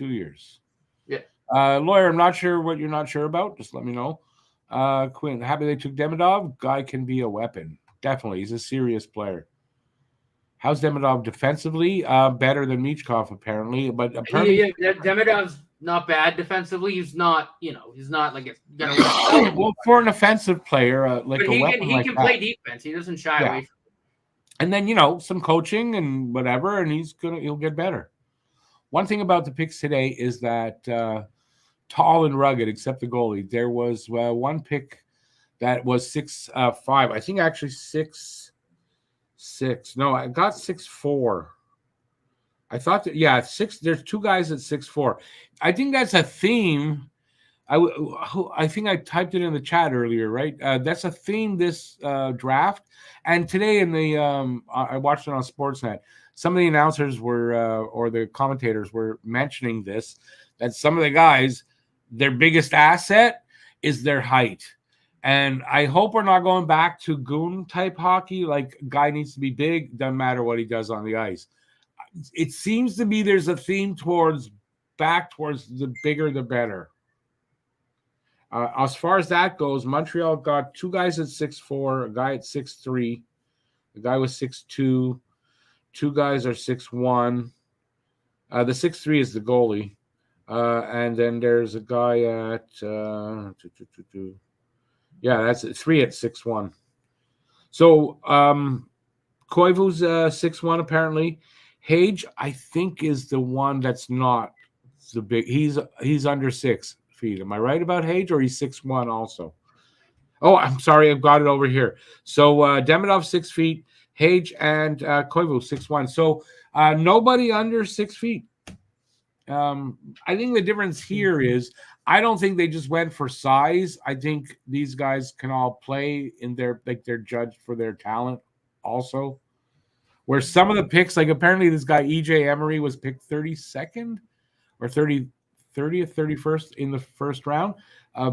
years.
Yeah.
Lawyer, I'm not sure what you're not sure about. Just let me know. Quinn, happy they took Demidov. Guy can be a weapon. Definitely. He's a serious player. How's Demidov defensively? Better than Michkov, apparently. But apparently,
Demidov's not bad defensively. He's not, he's not like it's gonna.
Well, for an offensive player,
but he can play defense. He doesn't shy away from it.
And then some coaching and whatever, and he'll get better. One thing about the picks today is that tall and rugged, except the goalie. There was one pick that was 6'5". I think actually 6'6". No, I got 6'4". I thought that 6. There's two guys at 6'4". I think that's a theme. I think I typed it in the chat earlier, right? That's a theme this draft. And today in the I watched it on Sportsnet. Some of the announcers were or the commentators were mentioning this, that some of the guys, their biggest asset is their height. And I hope we're not going back to goon type hockey. Like, guy needs to be big, doesn't matter what he does on the ice. It seems to be there's a theme towards the bigger the better. As far as that goes, Montreal got two guys at 6'4", a guy at 6'3", a guy was 6'2", two guys are 6'1". The 6'3" is the goalie. And then there's a guy at that's 3 at 6'1". So Koivu's 6'1" apparently. Hage, I think, is the one that's not the big. He's under 6 feet. Am I right about Hage, or he's 6'1" also? Oh, I'm sorry, I've got it over here. So Demidov 6 feet, Hage and Koivu 6'1". So nobody under 6 feet. I think the difference here is I don't think they just went for size. I think these guys can all play in their, like, they're judged for their talent also. Where some of the picks, like apparently this guy EJ Emery was picked 32nd or 30th, 31st in the first round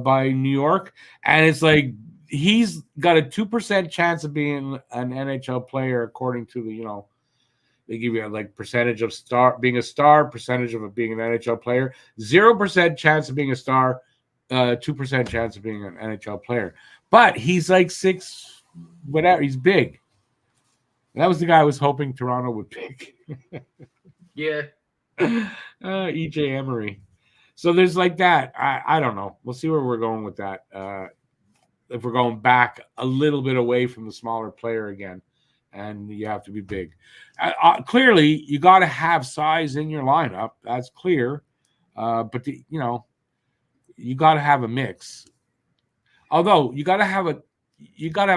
by New York. And it's like he's got a 2% chance of being an NHL player according to the, they give you like percentage of being a star, percentage of being an NHL player, 0% chance of being a star, 2% chance of being an NHL player. But he's like 6, whatever. He's big. That was the guy I was hoping Toronto would pick.
Yeah.
EJ Emery. So there's like that. I don't know. We'll see where we're going with that. If we're going back a little bit away from the smaller player again, and you have to be big. Clearly, you got to have size in your lineup. That's clear. But you got to have a mix. Although you got to have a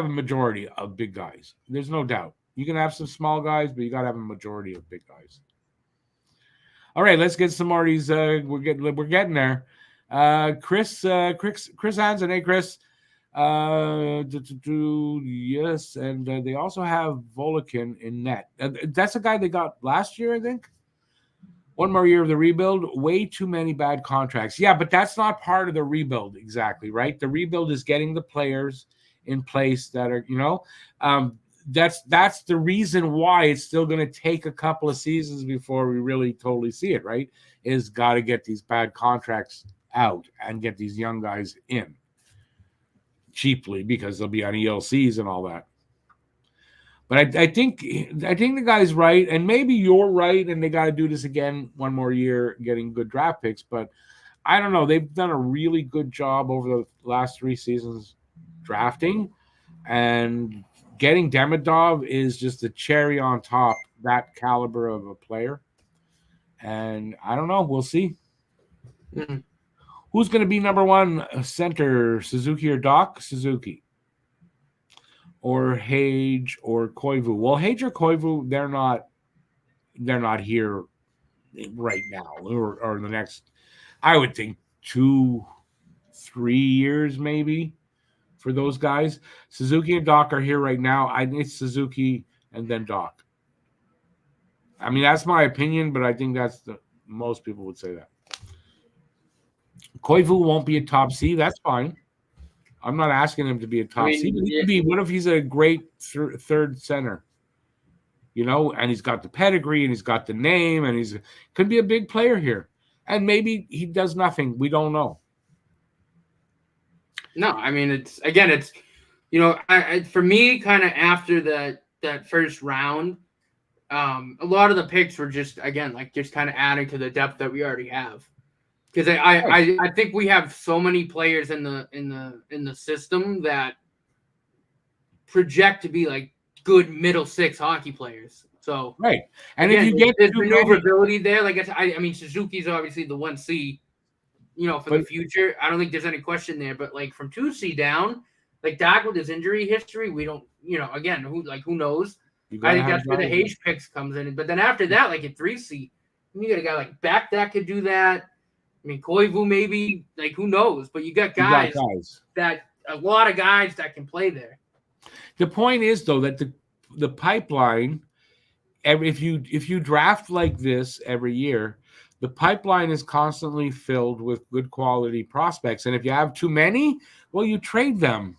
majority of big guys. There's no doubt. You can have some small guys, but you got to have a majority of big guys. All right, let's get some more of these. We're getting there. Chris Hansen. Hey, Chris. Yes, and they also have Volikin in net. That's a guy they got last year, I think. One more year of the rebuild. Way too many bad contracts. Yeah, but that's not part of the rebuild exactly, right? The rebuild is getting the players in place that are, that's the reason why it's still going to take a couple of seasons before we really totally see it, right? Is got to get these bad contracts out and get these young guys in cheaply because they'll be on ELCs and all that. But I think the guy's right, and maybe you're right, and they got to do this again one more year, getting good draft picks. But I don't know. They've done a really good job over the last 3 seasons drafting, and getting Demidov is just a cherry on top, that caliber of a player. And I don't know. We'll see.
Mm-hmm.
Who's going to be number 1 center, Suzuki or Doc? Suzuki. Or Hage or Koivu. Well, Hage or Koivu, they're not here right now or the next, I would think 2-3 years maybe for those guys. Suzuki and Doc are here right now. I think it's Suzuki and then Doc. I mean, that's my opinion, but I think that's most people would say that. Koivu won't be a top C. That's fine. I'm not asking him to be a top C. He could be. What if he's a great third center? And he's got the pedigree and he's got the name and he's could be a big player here. And maybe he does nothing. We don't know.
No, I mean it's for me, kind of after that first round, a lot of the picks were just kind of adding to the depth that we already have. Because I think we have so many players in the system that project to be like good middle 6 hockey players. So
right, and
again,
if you get
there's maneuverability there, I mean Suzuki's obviously the 1C, for the future. I don't think there's any question there. But like from 2C down, like Doc with his injury history, we don't, again, who knows? I think that's where the Hage picks comes in. But then after that, like at 3C, you got a guy like Beck that could do that. I mean, Koivu maybe, like who knows? But you got guys that a lot of guys that can play there.
The point is though that the pipeline, if you draft like this every year, the pipeline is constantly filled with good quality prospects. And if you have too many, well, you trade them.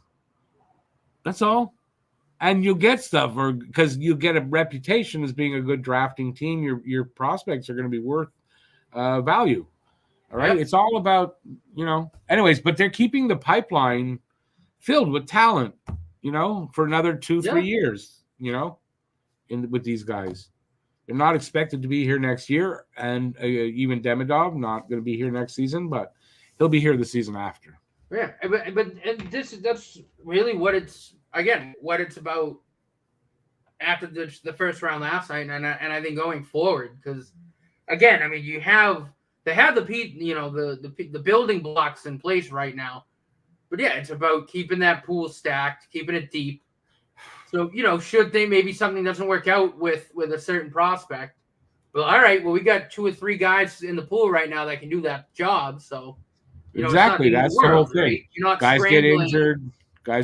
That's all. And you'll get stuff, or because you get a reputation as being a good drafting team, your prospects are going to be worth value. All right. Yep. It's all about, anyways, but they're keeping the pipeline filled with talent, for another 2-3 years, with these guys. They're not expected to be here next year. And even Demidov, not going to be here next season, but he'll be here the season after.
Yeah. But that's really what it's about after the first round last night. And I think going forward, because again, I mean, they have the building blocks in place right now. But yeah, it's about keeping that pool stacked, keeping it deep. So, should they maybe something doesn't work out with a certain prospect, well, all right, well, we got 2 or 3 guys in the pool right now that can do that job. So,
exactly, that's the whole thing.
Right? You're not
guys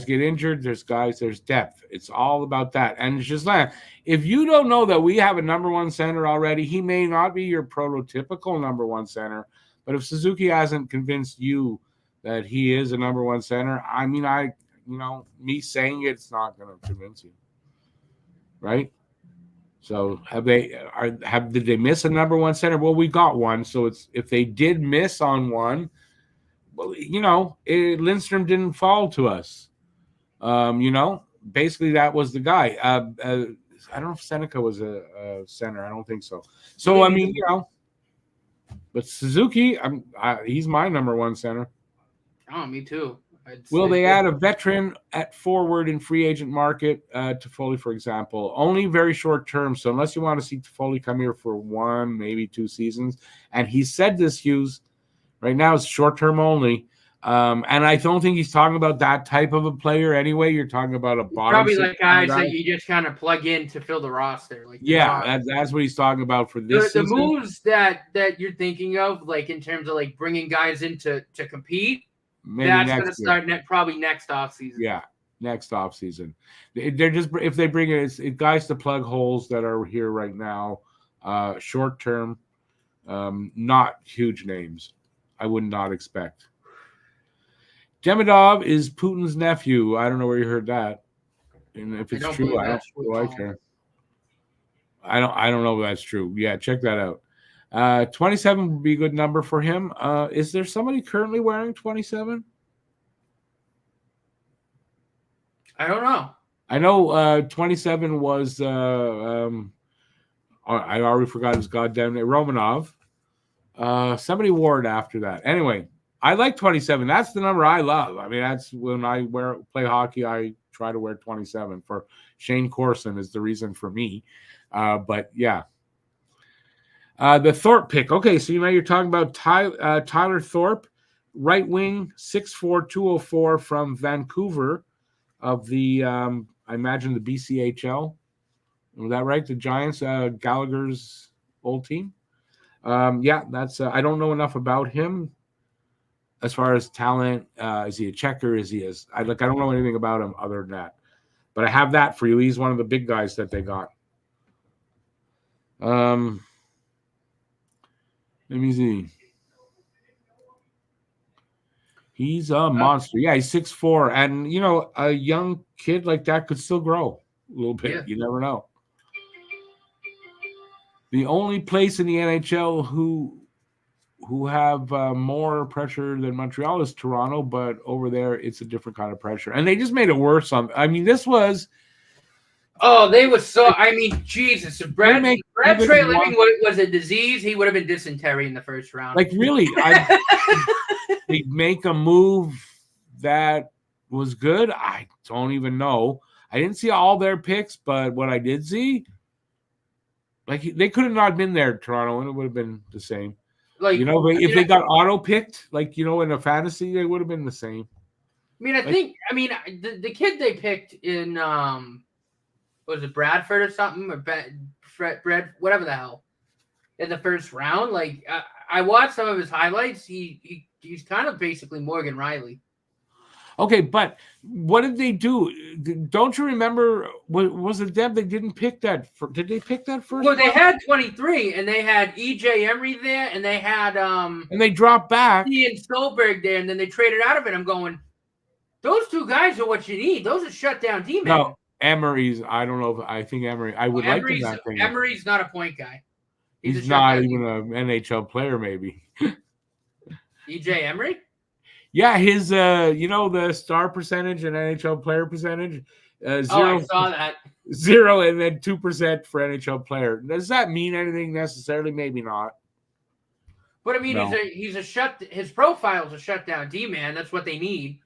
get injured. There's depth. It's all about that. And it's just like, if you don't know that we have a number 1 center already, he may not be your prototypical number 1 center. But if Suzuki hasn't convinced you that he is a number 1 center, I mean, me saying it's not going to convince you, right? So did they miss a number 1 center? Well, we got one. So if they did miss on one, well, Lindstrom didn't fall to us. Basically that was the guy. I don't know if Seneca was a center. I don't think so. So I mean, but Suzuki, he's my number 1 center.
Oh, me too.
Will they add a veteran at forward in free agent market, Toffoli, for example? Only very short term. So unless you want to see Toffoli come here for 1, maybe 2 seasons, and he said this, Hughes, right now it's short term only. And I don't think he's talking about that type of a player anyway. You're talking about a bottom.
Probably like guys that you just kind of plug in to fill the roster. Like
that's what he's talking about for this
season. The moves that you're thinking of, like in terms of like bringing guys in to compete. Maybe that's going to start probably next offseason.
Yeah, next offseason. They're just, if they bring it guys to plug holes that are here right now, short term, not huge names. I would not expect. Demidov is Putin's nephew. I don't know where you heard that. And if
I
it's
don't
true,
believe
I don't
that's true
do
at
I
all.
care. I don't know if that's true. Yeah, check that out. 27 would be a good number for him. Is there somebody currently wearing 27?
I don't know.
I know 27 was I already forgot his goddamn name, Romanov. Somebody wore it after that. Anyway, I like 27. That's the number I love. I mean, that's when I play hockey, I try to wear 27. For Shane Corson is the reason for me. But yeah. The Thorpe pick. Okay, so you're talking about Tyler Thorpe, right wing, 6'4", 204 from Vancouver of the, I imagine the BCHL. Was that right? The Giants, Gallagher's old team. Yeah, that's. I don't know enough about him as far as talent. Is he a checker? Is he I don't know anything about him other than that. But I have that for you. He's one of the big guys that they got. Let me see. He's a monster. Yeah, he's 6'4", and a young kid like that could still grow a little bit.
Yeah.
You never know. The only place in the NHL who have more pressure than Montreal is Toronto, but over there it's a different kind of pressure, and they just made it worse. I mean, this was.
Oh, they were so. I mean, Jesus! If Brad Treliving was a disease, he would have been dysentery in the first round.
Like really, they make a move that was good. I don't even know. I didn't see all their picks, but what I did see, like they could have not been there, Toronto, and it would have been the same. Like if they got auto picked, like in a fantasy, they would have been the same.
I mean, the kid they picked in was it Bradford or something or Brad whatever the hell in the first round. Like I watched some of his highlights. He's kind of basically Morgan Riley.
Okay, but what did they do? Don't you remember? Was it them? They didn't pick that. Did they pick that first?
Well, they had 23, and they had EJ Emery there, and they had and
they dropped back
Ian Stolberg there, and then they traded out of it. I'm going, those two guys are what you need. Those are shutdown D-men.
No, Emery's. I don't know. I think Emery. I would like him that thing.
Emery's not a point guy.
He's not even an NHL player, maybe.
EJ Emery.
Yeah, his the star percentage and NHL player percentage, 0.
I saw that.
0 and then 2% for NHL player. Does that mean anything necessarily? Maybe not.
But I mean, no. His profile's a shutdown D-man. That's what they need.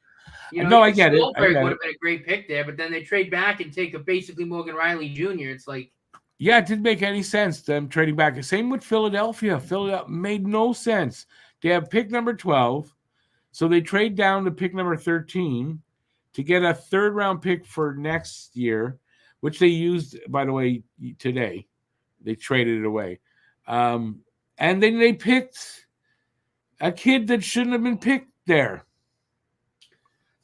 I get it.
Goldberg would have been a great pick there, but then they trade back and take a basically Morgan Riley Jr. It's like,
yeah, it didn't make any sense them trading back. Same with Philadelphia. Philadelphia made no sense. They have pick number 12. So they trade down to pick number 13 to get a third-round pick for next year, which they used, by the way, today. They traded it away. And then they picked a kid that shouldn't have been picked there.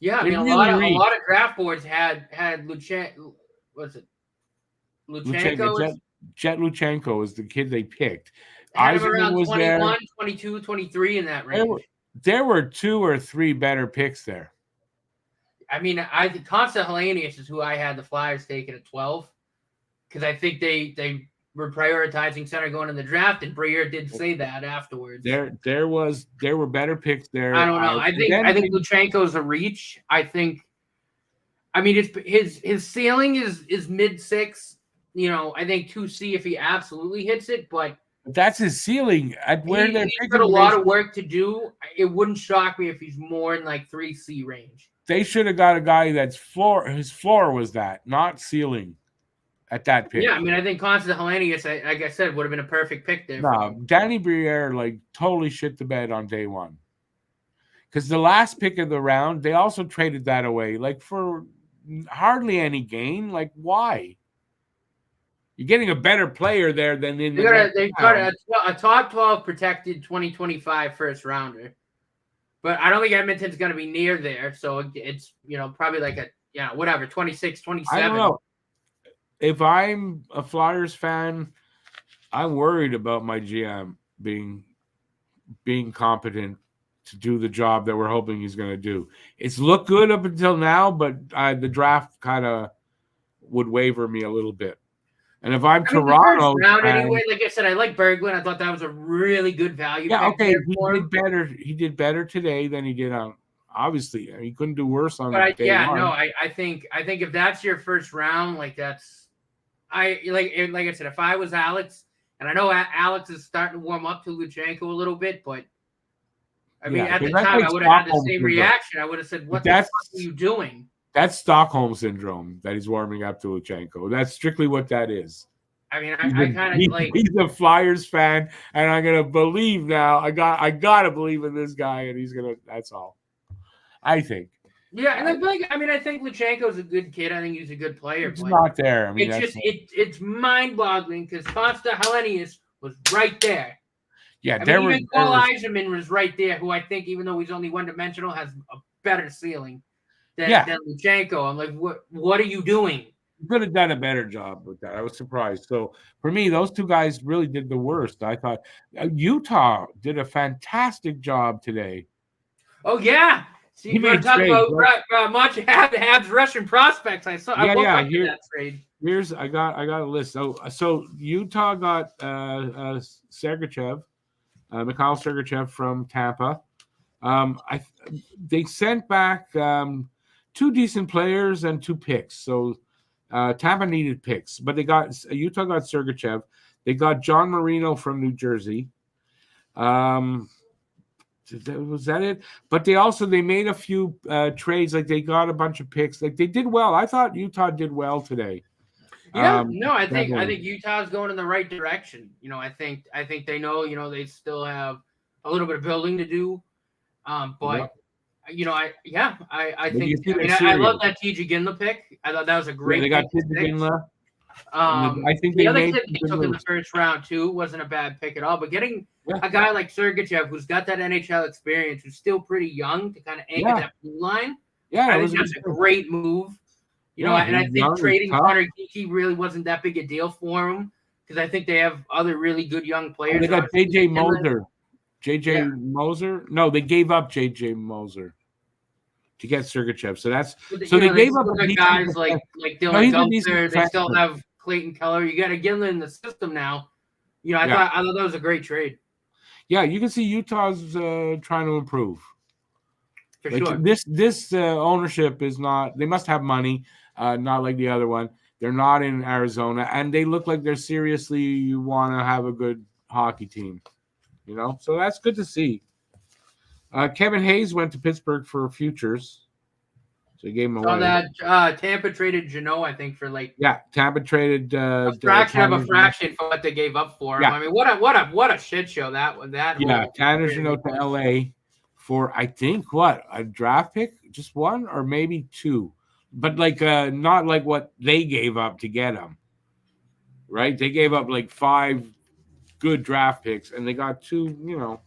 Yeah, I mean, a lot of draft boards had Luchenko. What's it? Luchenko?
Jet Luchenko is the kid they picked.
Had him around 21, 22, 23 in that range.
There were 2 or 3 better picks there.
I mean, Consta Hellenius is who I had the Flyers taking at 12 because I think they were prioritizing center going in the draft, and Briere did say that afterwards.
There were better picks there.
I don't know. I think Luchenko's a reach. I mean, his ceiling is mid-6. I think 2C if he absolutely hits it, but
that's his ceiling.
He's got a lot of work to do. It wouldn't shock me if he's more in like 3C range.
They should have got a guy that's floor. His floor was that, not ceiling, at that pick.
Yeah, I mean, I think Constance Hellenius, like I said, would have been a perfect pick there.
No, Danny Briere totally shit the bed on day one. Because the last pick of the round, they also traded that away, for hardly any gain. Why? You're getting a better player there than in
they got a top 12 protected 2025 first rounder. But I don't think Edmonton's going to be near there. So it's, probably 26, 27.
I don't know. If I'm a Flyers fan, I'm worried about my GM being competent to do the job that we're hoping he's going to do. It's looked good up until now, but the draft kind of would waver me a little bit. And if I'm
I mean,
Toronto,
the first round anyway, like I said, I like Berglund. I thought that was a really good value.
yeah,
pick
okay,
there
he
for
did
him.
better. He did better today than he did on. Obviously, he couldn't do worse on
But
day one.
I think if that's your first round, like that's like I said, if I was Alex, and I know Alex is starting to warm up to Luchenko a little bit, but I mean, at the time, I would have had the same reaction. I would have said, "What the fuck are you doing?"
That's Stockholm syndrome that he's warming up to Luchenko. That's strictly what that is.
I mean, I kind of like.
He's a Flyers fan, and I'm gonna believe now. I gotta believe in this guy, and he's gonna. That's all. I think.
Yeah, and I think Luchenko's a good kid. I think he's a good player.
He's not there. I mean,
it's mind-boggling because Costa Helenius was right there.
Yeah,
even Cole Eiserman was right there, who I think, even though he's only one-dimensional, has a better ceiling than Luchenko. I'm like, what are you doing?
You could have done a better job with that. I was surprised. So for me, those two guys really did the worst. I thought Utah did a fantastic job today.
Oh yeah, see, you talk about much Habs Russian prospects. I saw. I woke up to that trade.
I got a list. So Utah got Sergachev, Mikhail Sergachev from Tampa. They sent back 2 decent players and 2 picks. So Tampa needed picks, but Utah got Sergachev. They got John Marino from New Jersey. Was that it? But they made a few trades. Like they got a bunch of picks. Like they did well. I thought Utah did well today.
Yeah, I think Utah's going in the right direction. I think they know. They still have a little bit of building to do. But I think I love that TJ Ginla pick. I thought that was a great.
They got TJ Ginla.
I think the other kid they took in the first round too wasn't a bad pick at all. But getting a guy like Sergachev, who's got that NHL experience, who's still pretty young, to kind of anchor that blue line, I think that's a great move. And I think trading Connor Geekie really wasn't that big a deal for him because I think they have other really good young players.
They got JJ Moser. JJ Moser? No, they gave up JJ Moser to get Sergachev. So they gave up
guys like Dylan Gunther. They still have Clayton Keller. You got to get in the system now. I thought that was a great trade.
Yeah, you can see Utah's trying to improve.
For sure.
This ownership is not. They must have money, not like the other one. They're not in Arizona, and they look like they're seriously want to have a good hockey team. So that's good to see. Kevin Hayes went to Pittsburgh for futures, so he gave him away.
So that Tampa traded Jeannot, I think, for
Tampa traded
a fraction of a fraction for what they gave up for him. I mean, what a shit show that was.
Tanner Jeannot to LA for I think a draft pick, just 1 or maybe 2, but not like what they gave up to get him. Right? They gave up 5 good draft picks, and they got 2,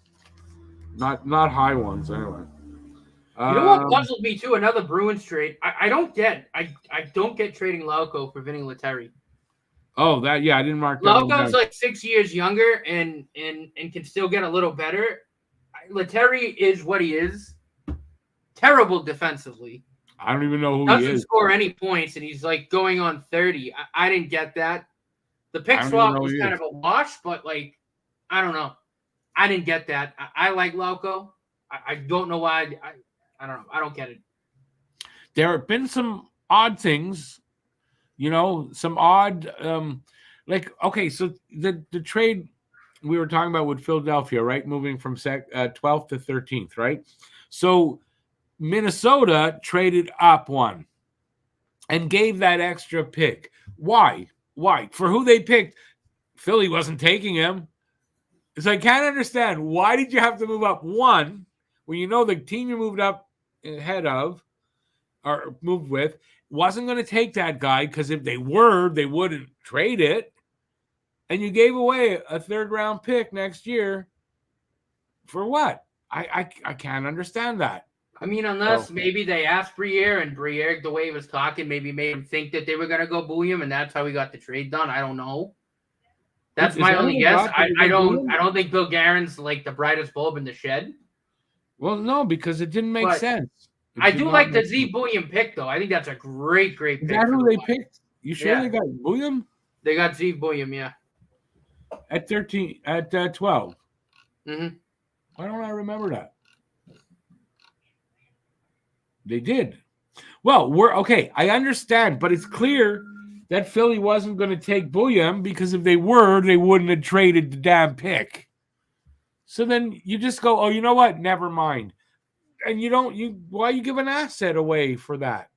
not high ones anyway.
You know what puzzled me too? Another Bruins trade. I don't get trading Lauko for Vinny Lettieri.
Oh, I didn't mark that.
Lauko's 6 years younger and can still get a little better. Lettieri is what he is. Terrible defensively.
I don't even know who he is.
Doesn't score any points, and he's going on 30. I didn't get that. The pick swap was kind of a wash, but I don't know. I didn't get that. I like Lauko. I don't know why. I don't know. I don't get it.
There have been some odd things, some odd, so the trade we were talking about with Philadelphia, right? Moving from 12th to 13th, right? So Minnesota traded up 1 and gave that extra pick. Why? For who they picked, Philly wasn't taking him. So I can't understand. Why did you have to move up 1 when the team you moved up ahead of or moved with wasn't going to take that guy, because if they wouldn't trade it. And you gave away a 3rd-round pick next year for what? I can't understand that.
I mean, unless maybe they asked Briere, and Briere, the way he was talking, maybe made him think that they were going to go boo him, and that's how we got the trade done. I don't know. That's my only guess. I don't think Bill Guerin's the brightest bulb in the shed.
Well, no, because it didn't make sense.
I do like the Z Bouillon pick, though. I think that's a great pick.
Is that who they picked? You sure they got William?
They got Steve William, yeah.
At 13, at 12.
Mm-hmm.
Why don't I remember that? They did. Well, we're okay. I understand, but it's clear that Philly wasn't going to take William because if they were, they wouldn't have traded the damn pick. So then you just go, oh, you know what? Never mind. And why you give an asset away for that?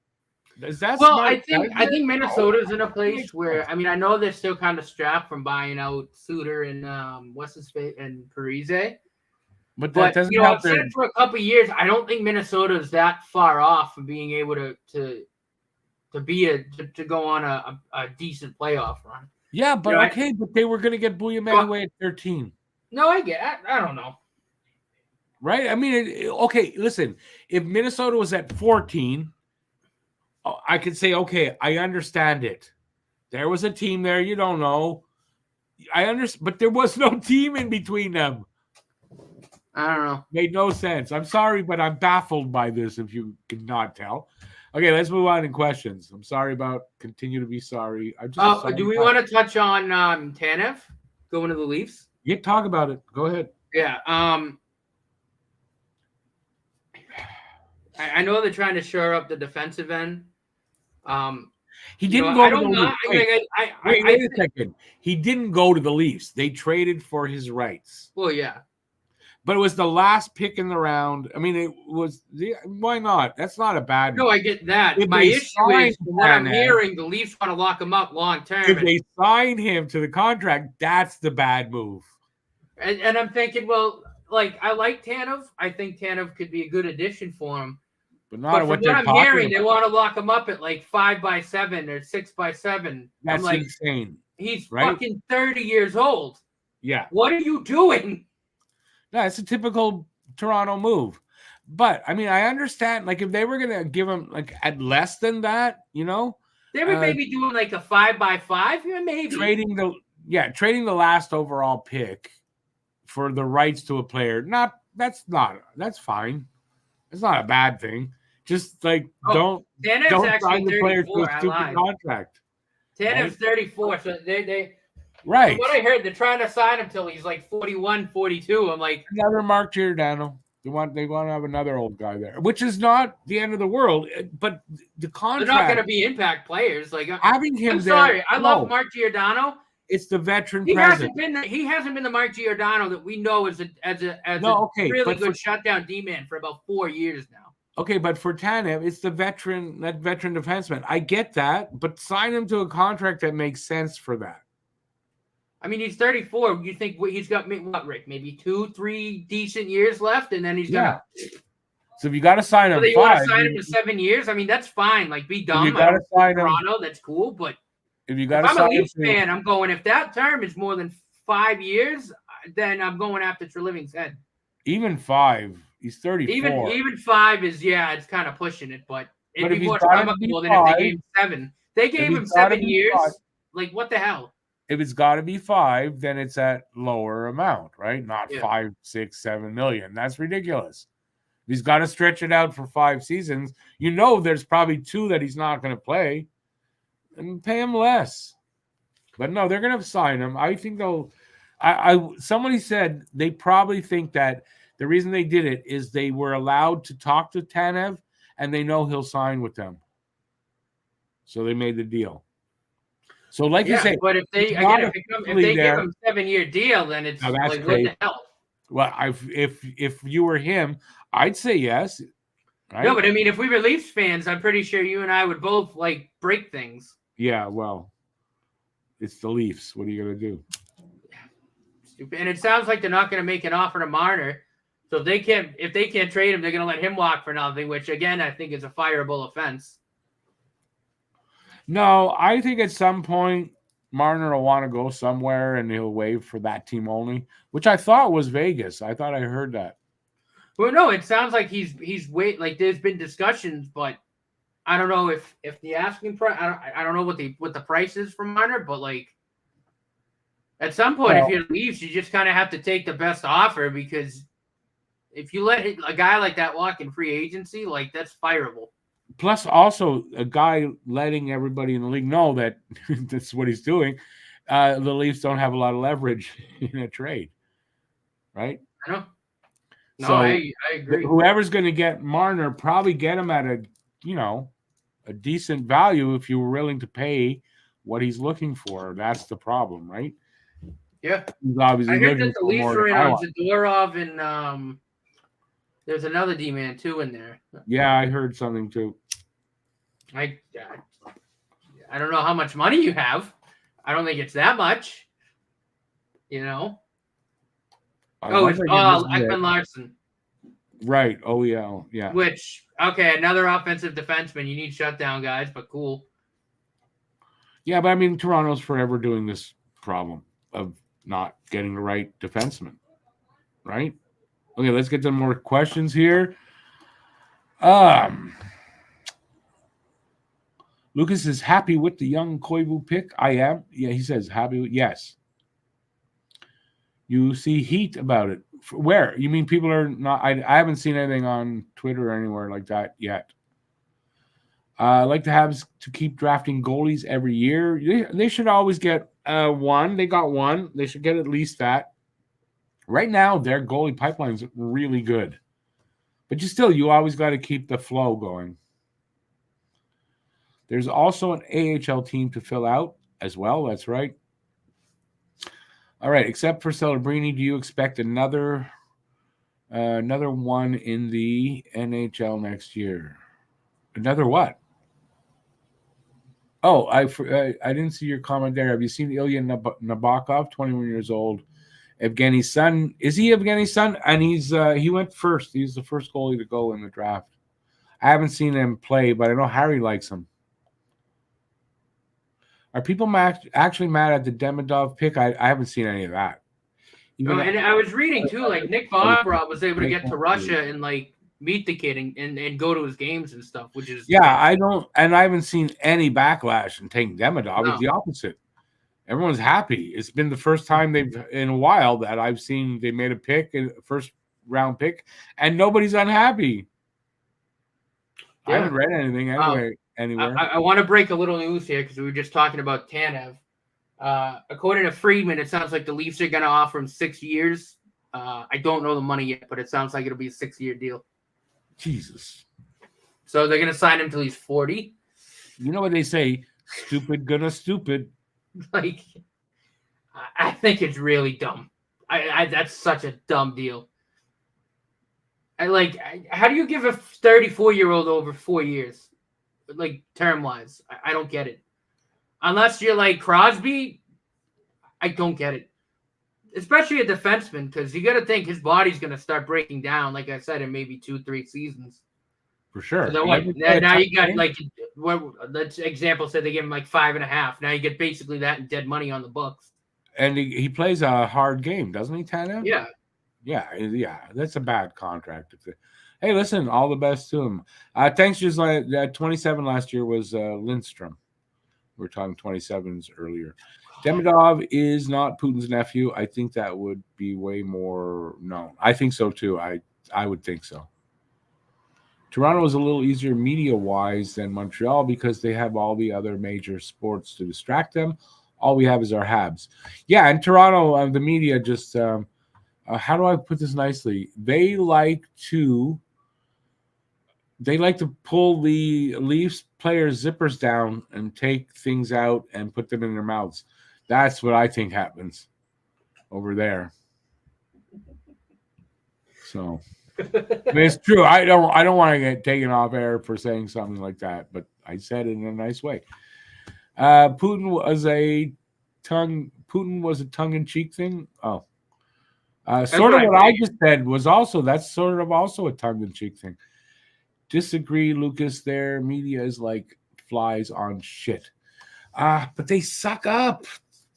Is that
well,
smart?
I think Minnesota's in a place where I know they're still kind of strapped from buying out Suter and what's his face and Parise.
But that doesn't help.
I've said for a couple of years, I don't think Minnesota's that far off from being able to go on a decent playoff run.
Yeah, but but they were going to get William anyway at 13.
No, I don't know.
Right? I mean, listen, if Minnesota was at 14, I could say, okay, I understand it. There was a team there, you don't know. I understand, but there was no team in between them.
I don't know.
Made no sense. I'm sorry, but I'm baffled by this, if you cannot tell. Okay, let's move on in questions. I'm sorry about, continue to be sorry.
Do we want to touch on Tanev going to the Leafs?
Yeah, talk about it. Go ahead.
Yeah. I know they're trying to shore up the defensive end.
He didn't go to the Leafs. Wait a second. He didn't go to the Leafs. They traded for his rights.
Well, yeah.
But it was the last pick in the round. I mean, it was why not? That's not a bad
move. No, I get that. My issue is what I'm hearing, the Leafs want to lock him up long term.
If they sign him to the contract, that's the bad move.
And I'm thinking, well, I like Tanev. I think Tanev could be a good addition for him.
But not
what I'm hearing, they want to lock him up at 5x7 or 6x7.
That's insane.
He's fucking 30 years old.
Yeah.
What are you doing?
No, it's a typical Toronto move. But I mean, I understand. If they were gonna give him at less than that, they
would maybe doing a 5x5. Yeah, maybe
trading the last overall pick for the rights to a player. That's fine. It's not a bad thing. Just don't sign the player to a stupid contract.
Tanev's 34, so they
right.
From what I heard, they're trying to sign him till he's 41, 42. I'm like,
another Mark Giordano. They want to have another old guy there, which is not the end of the world. But the contract,
they're not going to be impact players.
Having him
I'm sorry, I love Mark Giordano.
It's the veteran.
He hasn't been the Mark Giordano that we know as a really good shutdown D-man for about 4 years now.
Okay, but for Tanev, it's that veteran defenseman. I get that, but sign him to a contract that makes sense for that.
I mean, he's 34. You think he's got what, Rick? Maybe 2-3 decent years left, and then he's done.
So if you got to sign him,
you want to sign him to 7 years? I mean, that's fine. Be dumb.
You got to sign him.
Toronto, that's cool. But
if
I'm a Leafs fan, I'm going. If that term is more than 5 years, then I'm going after Treliving's head.
Even 5. He's 34.
Even 5 is it's kind of pushing it, but it'd be more comical than if they gave him 7. They gave him 7 years. What the hell?
If it's got to be 5, then it's at lower amount, right? Not 5, 6, 7 million. That's ridiculous. If he's got to stretch it out for 5 seasons, there's probably 2 that he's not going to play, and pay him less. But no, they're going to sign him. I think they'll. Somebody said they probably think that the reason they did it is they were allowed to talk to Tanev, and they know he'll sign with them. So they made the deal. So, you say,
but if they give him a 7-year deal, then it's what the hell?
Well, if you were him, I'd say yes. Right?
No, but I mean, if we were Leafs fans, I'm pretty sure you and I would both break things.
Yeah, well, it's the Leafs. What are you gonna do?
Stupid. And it sounds like they're not going to make an offer to Marner. So if they can't trade him, they're going to let him walk for nothing, which again I think is a fireable offense.
No, I think at some point Marner will want to go somewhere and he'll waive for that team only, which I thought was Vegas. I thought I heard that.
Well, no, it sounds like he's there's been discussions, but I don't know if the asking price. I don't know what the price is for Marner, but at some point, if you're Leafs, you just kind of have to take the best offer, because if you let a guy like that walk in free agency, that's fireable.
plus also a guy letting everybody in the league know that that's what he's doing. The Leafs don't have a lot of leverage in a trade, right?
I know. No,
So
I agree.
whoever's going to get Marner probably get him at a decent value if you were willing to pay what he's looking for. That's the problem, right?
Yeah.
He's obviously
I heard
looking
that the
for
Leafs
more
were
than
in
I
on
want.
Zadorov and there's another D-man too in there.
Yeah, I heard something too.
I don't know how much money you have. I don't think it's that much. You know. It's Ekman Larson.
Right. Oh yeah. Yeah.
Which another offensive defenseman. You need shutdown guys, but cool.
Yeah, but I mean, Toronto's forever doing this problem of not getting the right defenseman, right? Okay, let's get to more questions here. Lucas is happy with the young Koivu pick. I am. Yeah, he says happy. Yes. You see heat about it. Where? You mean people are not? I haven't seen anything on Twitter or anywhere like that yet. I like the Habs to keep drafting goalies every year. They should always get one. They got one. They should get at least that. Right now, their goalie pipeline is really good. But you always got to keep the flow going. There's also an AHL team to fill out as well. That's right. All right. Except for Celebrini, do you expect another one in the NHL next year? Another what? Oh, I didn't see your comment there. Have you seen Ilya Nabokov, 21 years old? Evgeny's son. Is he Evgeny's son? And he went first. He's the first goalie to go in the draft. I haven't seen him play, but I know Harry likes him. Are people actually mad at the Demidov pick? I haven't seen any of that.
And I was reading too, like Nick Bobrow was able to get to Russia and like meet the kid and go to his games and stuff, which is
I haven't seen any backlash in taking Demidov. No. It's the opposite. Everyone's happy. It's been the first time in a while that I've seen they made a pick, a first round pick, and nobody's unhappy. Yeah. I haven't read anything anywhere.
I want to break a little news here because we were just talking about Tanev. According to Friedman, it sounds like the Leafs are going to offer him 6 years. I don't know the money yet, but it sounds like it'll be a 6-year deal.
Jesus.
So they're going to sign him till he's 40.
You know what they say? Stupid gonna stupid.
Like, I think it's really dumb. That's such a dumb deal. How do you give a 34-year-old over 4 years? Like, term-wise. I don't get it. Unless you're like Crosby, I don't get it. Especially a defenseman, because you got to think his body's going to start breaking down, like I said, in maybe 2-3 seasons.
For sure.
Now you got, like, the example said they give him like 5.5. Now you get basically that in dead money on the books.
And he plays a hard game, doesn't he, Tana?
Yeah.
Yeah. That's a bad contract. Hey, listen, all the best to him. Thanks, just like 27 last year was Lindstrom. We were talking 27s earlier. Demidov is not Putin's nephew. I think that would be way more known. I think so, too. I would think so. Toronto is a little easier media-wise than Montreal because they have all the other major sports to distract them. All we have is our Habs. Yeah, and Toronto, the media just how do I put this nicely? They like to pull the Leafs players' zippers down and take things out and put them in their mouths. That's what I think happens over there. So I mean, it's true. I don't want to get taken off air for saying something like that, but I said it in a nice way. Putin was a tongue-in-cheek thing. Oh, sort of what I just said was also that's sort of also a tongue-in-cheek thing. Disagree, Lucas. Their media is like flies on shit. But they suck up.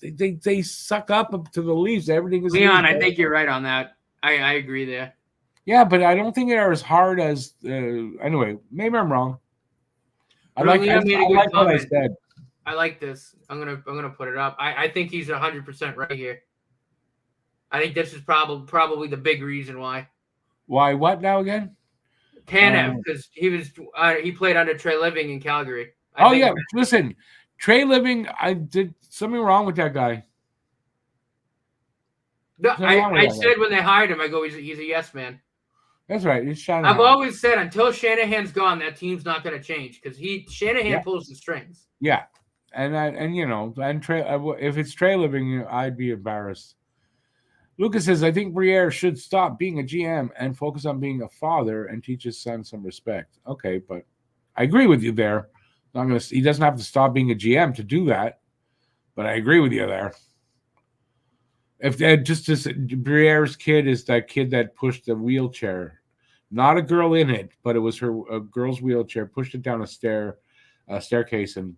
They suck up to the Leafs. Everything is
Leon. I think you're right on that. I agree there.
Yeah, but I don't think they're as hard as. Anyway, maybe I'm wrong. I like what I said.
I like this. I'm gonna put it up. I think he's 100% right here. I think this is probably the big reason why.
Why? What now again?
Tanev, because he played under Trey Living in Calgary.
Listen, Trey Living, I did something wrong with that guy.
No, I said when they hired him, I go, he's a yes man.
That's right. He's Shanahan.
I've always said until Shanahan's gone, that team's not going to change because Shanahan pulls the strings.
Yeah, and Trey, if it's Trey Living, I'd be embarrassed. Lucas says, I think Briere should stop being a GM and focus on being a father and teach his son some respect. Okay, but I agree with you there. He doesn't have to stop being a GM to do that, but I agree with you there. If Briere's kid is that kid that pushed the wheelchair, not a girl in it, but it was a girl's wheelchair, pushed it down a staircase and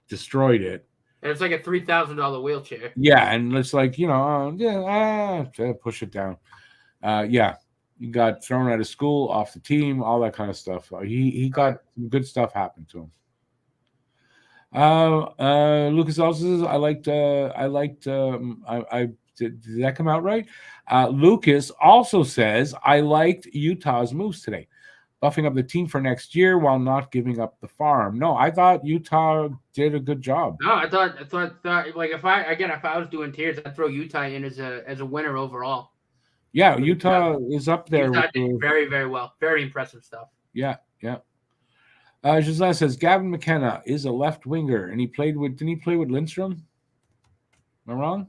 destroyed it.
And it's like a $3,000 wheelchair.
Yeah, and it's like, push it down. He got thrown out of school, off the team, all that kind of stuff. He got some good stuff happen to him. Lucas also says, did that come out right? Lucas also says, I liked Utah's moves today, buffing up the team for next year while not giving up the farm. No, I thought Utah did a good job.
No, I thought like if I was doing tiers, I'd throw Utah in as a winner overall.
Yeah, Utah is up there.
Utah did very, very well. Very impressive stuff.
Yeah. Giselle says Gavin McKenna is a left winger, and didn't he play with Lindstrom? Am I wrong?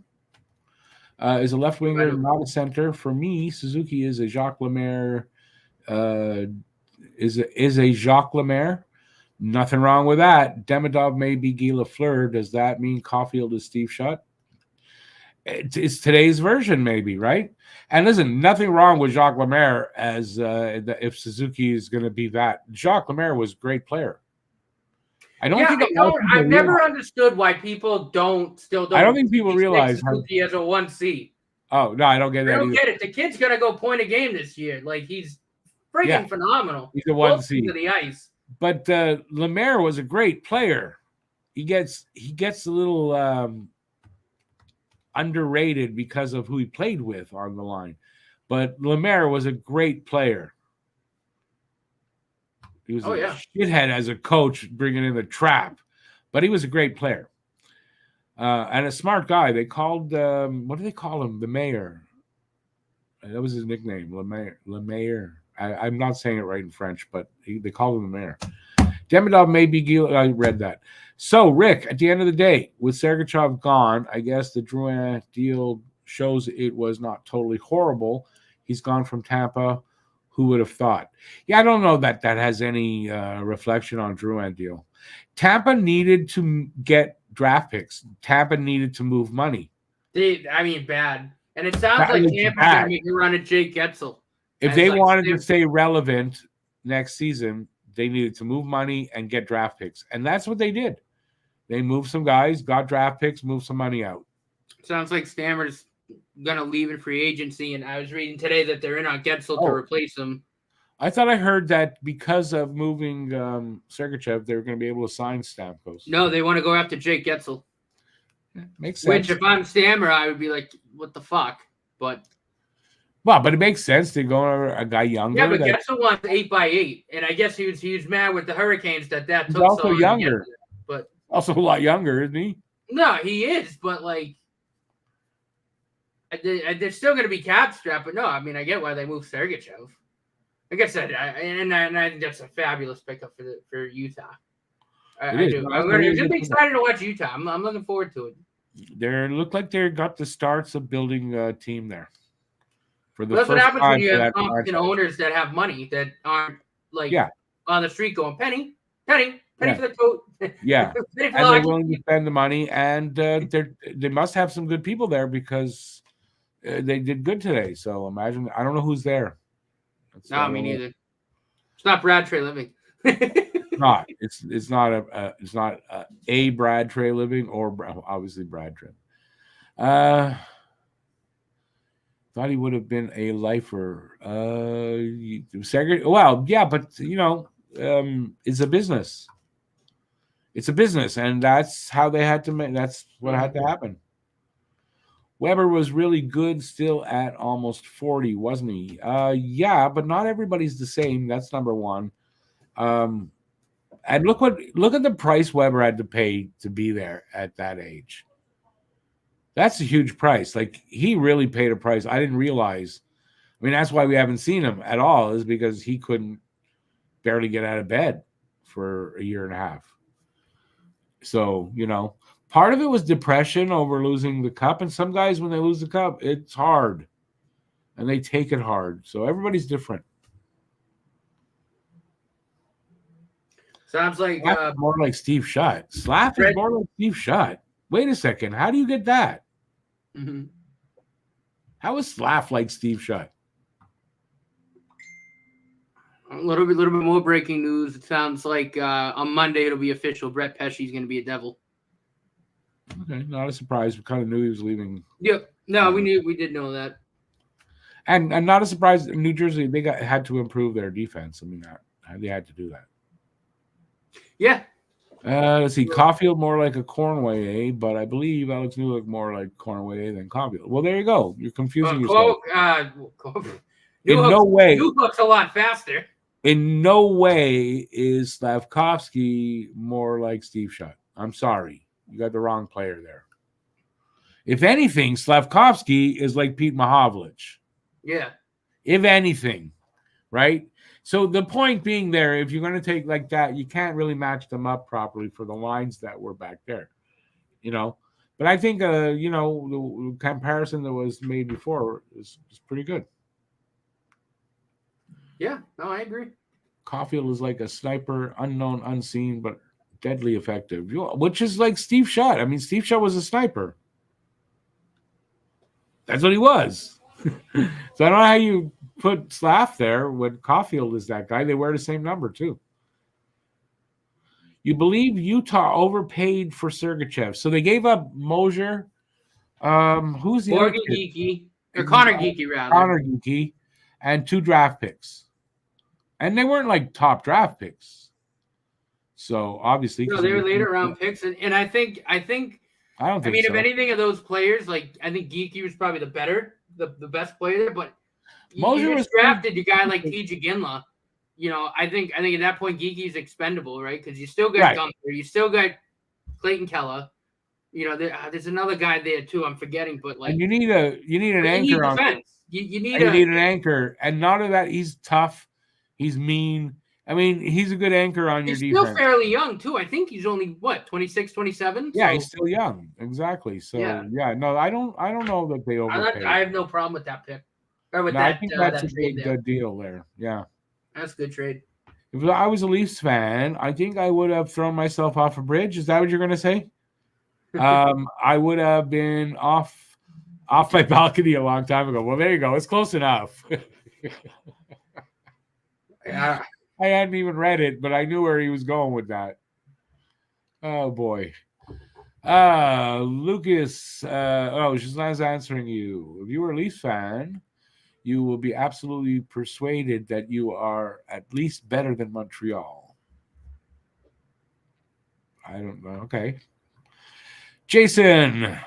Is a left winger, not a center. For me, Suzuki is a Jacques Lemaire. Is a Jacques Lemaire. Nothing wrong with that. Demidov may be Guy Lafleur. Does that mean Caulfield is Steve Shutt? It's today's version, maybe, right? And listen, nothing wrong with Jacques Lemaire as if Suzuki is going to be that. Jacques Lemaire was a great player. I've
never understood why people don't.
I don't think people realize
Suzuki as a 1C.
Oh no, I don't get that.
I don't get it. The kid's gonna go point a game this year. Like he's freaking phenomenal.
He's a 1C
to the ice.
But Lemaire was a great player. He gets a little underrated because of who he played with on the line. But Lemaire was a great player. He was a shithead as a coach, bringing in the trap, but he was a great player and a smart guy. They called what do they call him? The mayor. That was his nickname, Lemaire. I'm not saying it right in French, but they called him the mayor. Demidov may be. I read that. So, Rick, at the end of the day, with Sergachev gone, I guess the Drouin deal shows it was not totally horrible. He's gone from Tampa. Who would have thought? Yeah, I don't know that has any reflection on Drouin deal. Tampa needed to get draft picks. Tampa needed to move money.
Bad. And it sounds like Tampa's going to make a run at Jake Getzel.
If they wanted to stay relevant next season, they needed to move money and get draft picks. And that's what they did. They moved some guys, got draft picks, moved some money out.
Sounds like Stammer's going to leave in free agency. And I was reading today that they're in on Getzel to replace him.
I thought I heard that because of moving Sergachev, they were going to be able to sign Stamkos.
No, they want to go after Jake Getzel.
Yeah, makes sense.
Which, if I'm Stammer, I would be like, what the fuck? But
it makes sense to go over a guy younger.
Yeah, but Getzel wants 8x8, and I guess he was mad with the Hurricanes that
he's
took
also
so long
younger,
but
also a lot younger, isn't he?
No, he is, but like, they're still going to be cap strapped. But no, I mean, I get why they moved Sergachev. Like I said, I think that's a fabulous pickup for Utah. I do. I'm going to be excited to watch Utah. I'm looking forward to it.
They look like they got the starts of building a team there.
That's what happens when you have competent owners that have money that aren't on the street going penny for the coat.
Yeah, and they're willing to spend the money, and they must have some good people there because they did good today. So imagine, I don't know who's there.
No, me neither. It's not Brad Trey Living.
It's not a Brad Trey Living or obviously Brad Trey. Thought he would have been a lifer. Well, yeah, but it's a business. It's a business, and that's how they had to make. That's what had to happen. Weber was really good still at almost 40, wasn't he? Yeah, but not everybody's the same. That's number one. And look at the price Weber had to pay to be there at that age. That's a huge price. Like, he really paid a price. I didn't realize. I mean, that's why we haven't seen him at all, is because he couldn't barely get out of bed for a year and a half. So, part of it was depression over losing the cup. And some guys, when they lose the cup, it's hard. And they take it hard. So everybody's different.
Sounds like
more like Steve Shutt. Slav is more like Steve Shutt. Wait a second. How do you get that?
Mm-hmm.
How is Slav like Steve Shutt?
A little bit more breaking news. It sounds like on Monday it'll be official. Brett Pesci's going to be a Devil.
Okay, not a surprise. We kind of knew he was leaving.
Yep. No, we did know that.
And not a surprise. In New Jersey, they had to improve their defense. I mean, they had to do that.
Yeah.
Let's see. Caulfield more like a Cornway, but I believe Alex Newhook more like Cornway than Caulfield. Well, there you go. You're confusing yourself. In no way.
Newhook's a lot faster.
In no way is Slavkovsky more like Steve Shutt. I'm sorry. You got the wrong player there. If anything, Slavkovsky is like Pete Mahovlich.
Yeah.
If anything, right? So the point being there, if you're going to take like that, you can't really match them up properly for the lines that were back there, But I think, the comparison that was made before is pretty good.
Yeah, no, I agree.
Caulfield is like a sniper, unknown, unseen, but deadly effective, which is like Steve Shutt. I mean, Steve Shutt was a sniper. That's what he was. So I don't know how you put Slav there when Caulfield is that guy. They wear the same number, too. You believe Utah overpaid for Sergachev. So they gave up Mosier. Who's the
Morgan
other
Geekie? Or Connor Geekie, rather.
Connor Geekie. And 2 draft picks. And they weren't like top draft picks. So obviously,
no, they were later round picks, and I think
I don't think.
I mean, if anything of those players, like I think Geekie was probably the best player there, but you just drafted a guy like T.J. Ginla. I think at that point Geekie's expendable, right? Because you still got Gunther, you still got Clayton Keller. There's another guy there too. I'm forgetting, but like
and you need an anchor on
defense. You need
an anchor, and not of that. He's tough. He's mean. I mean, he's a good anchor on your defense.
He's still fairly young, too. I think he's only, 26, 27?
Yeah, he's still young. Exactly. So, no, I don't know that they overpaid.
I have no problem with that pick. Or with
I think that's a good deal there. Yeah.
That's a good trade.
If I was a Leafs fan, I think I would have thrown myself off a bridge. Is that what you're going to say? I would have been off my balcony a long time ago. Well, there you go. It's close enough.
Yeah.
I hadn't even read it, but I knew where he was going with that. Oh, boy. Lucas, she's not answering you. If you were a Leafs fan, you will be absolutely persuaded that you are at least better than Montreal. I don't know. Okay. Jason,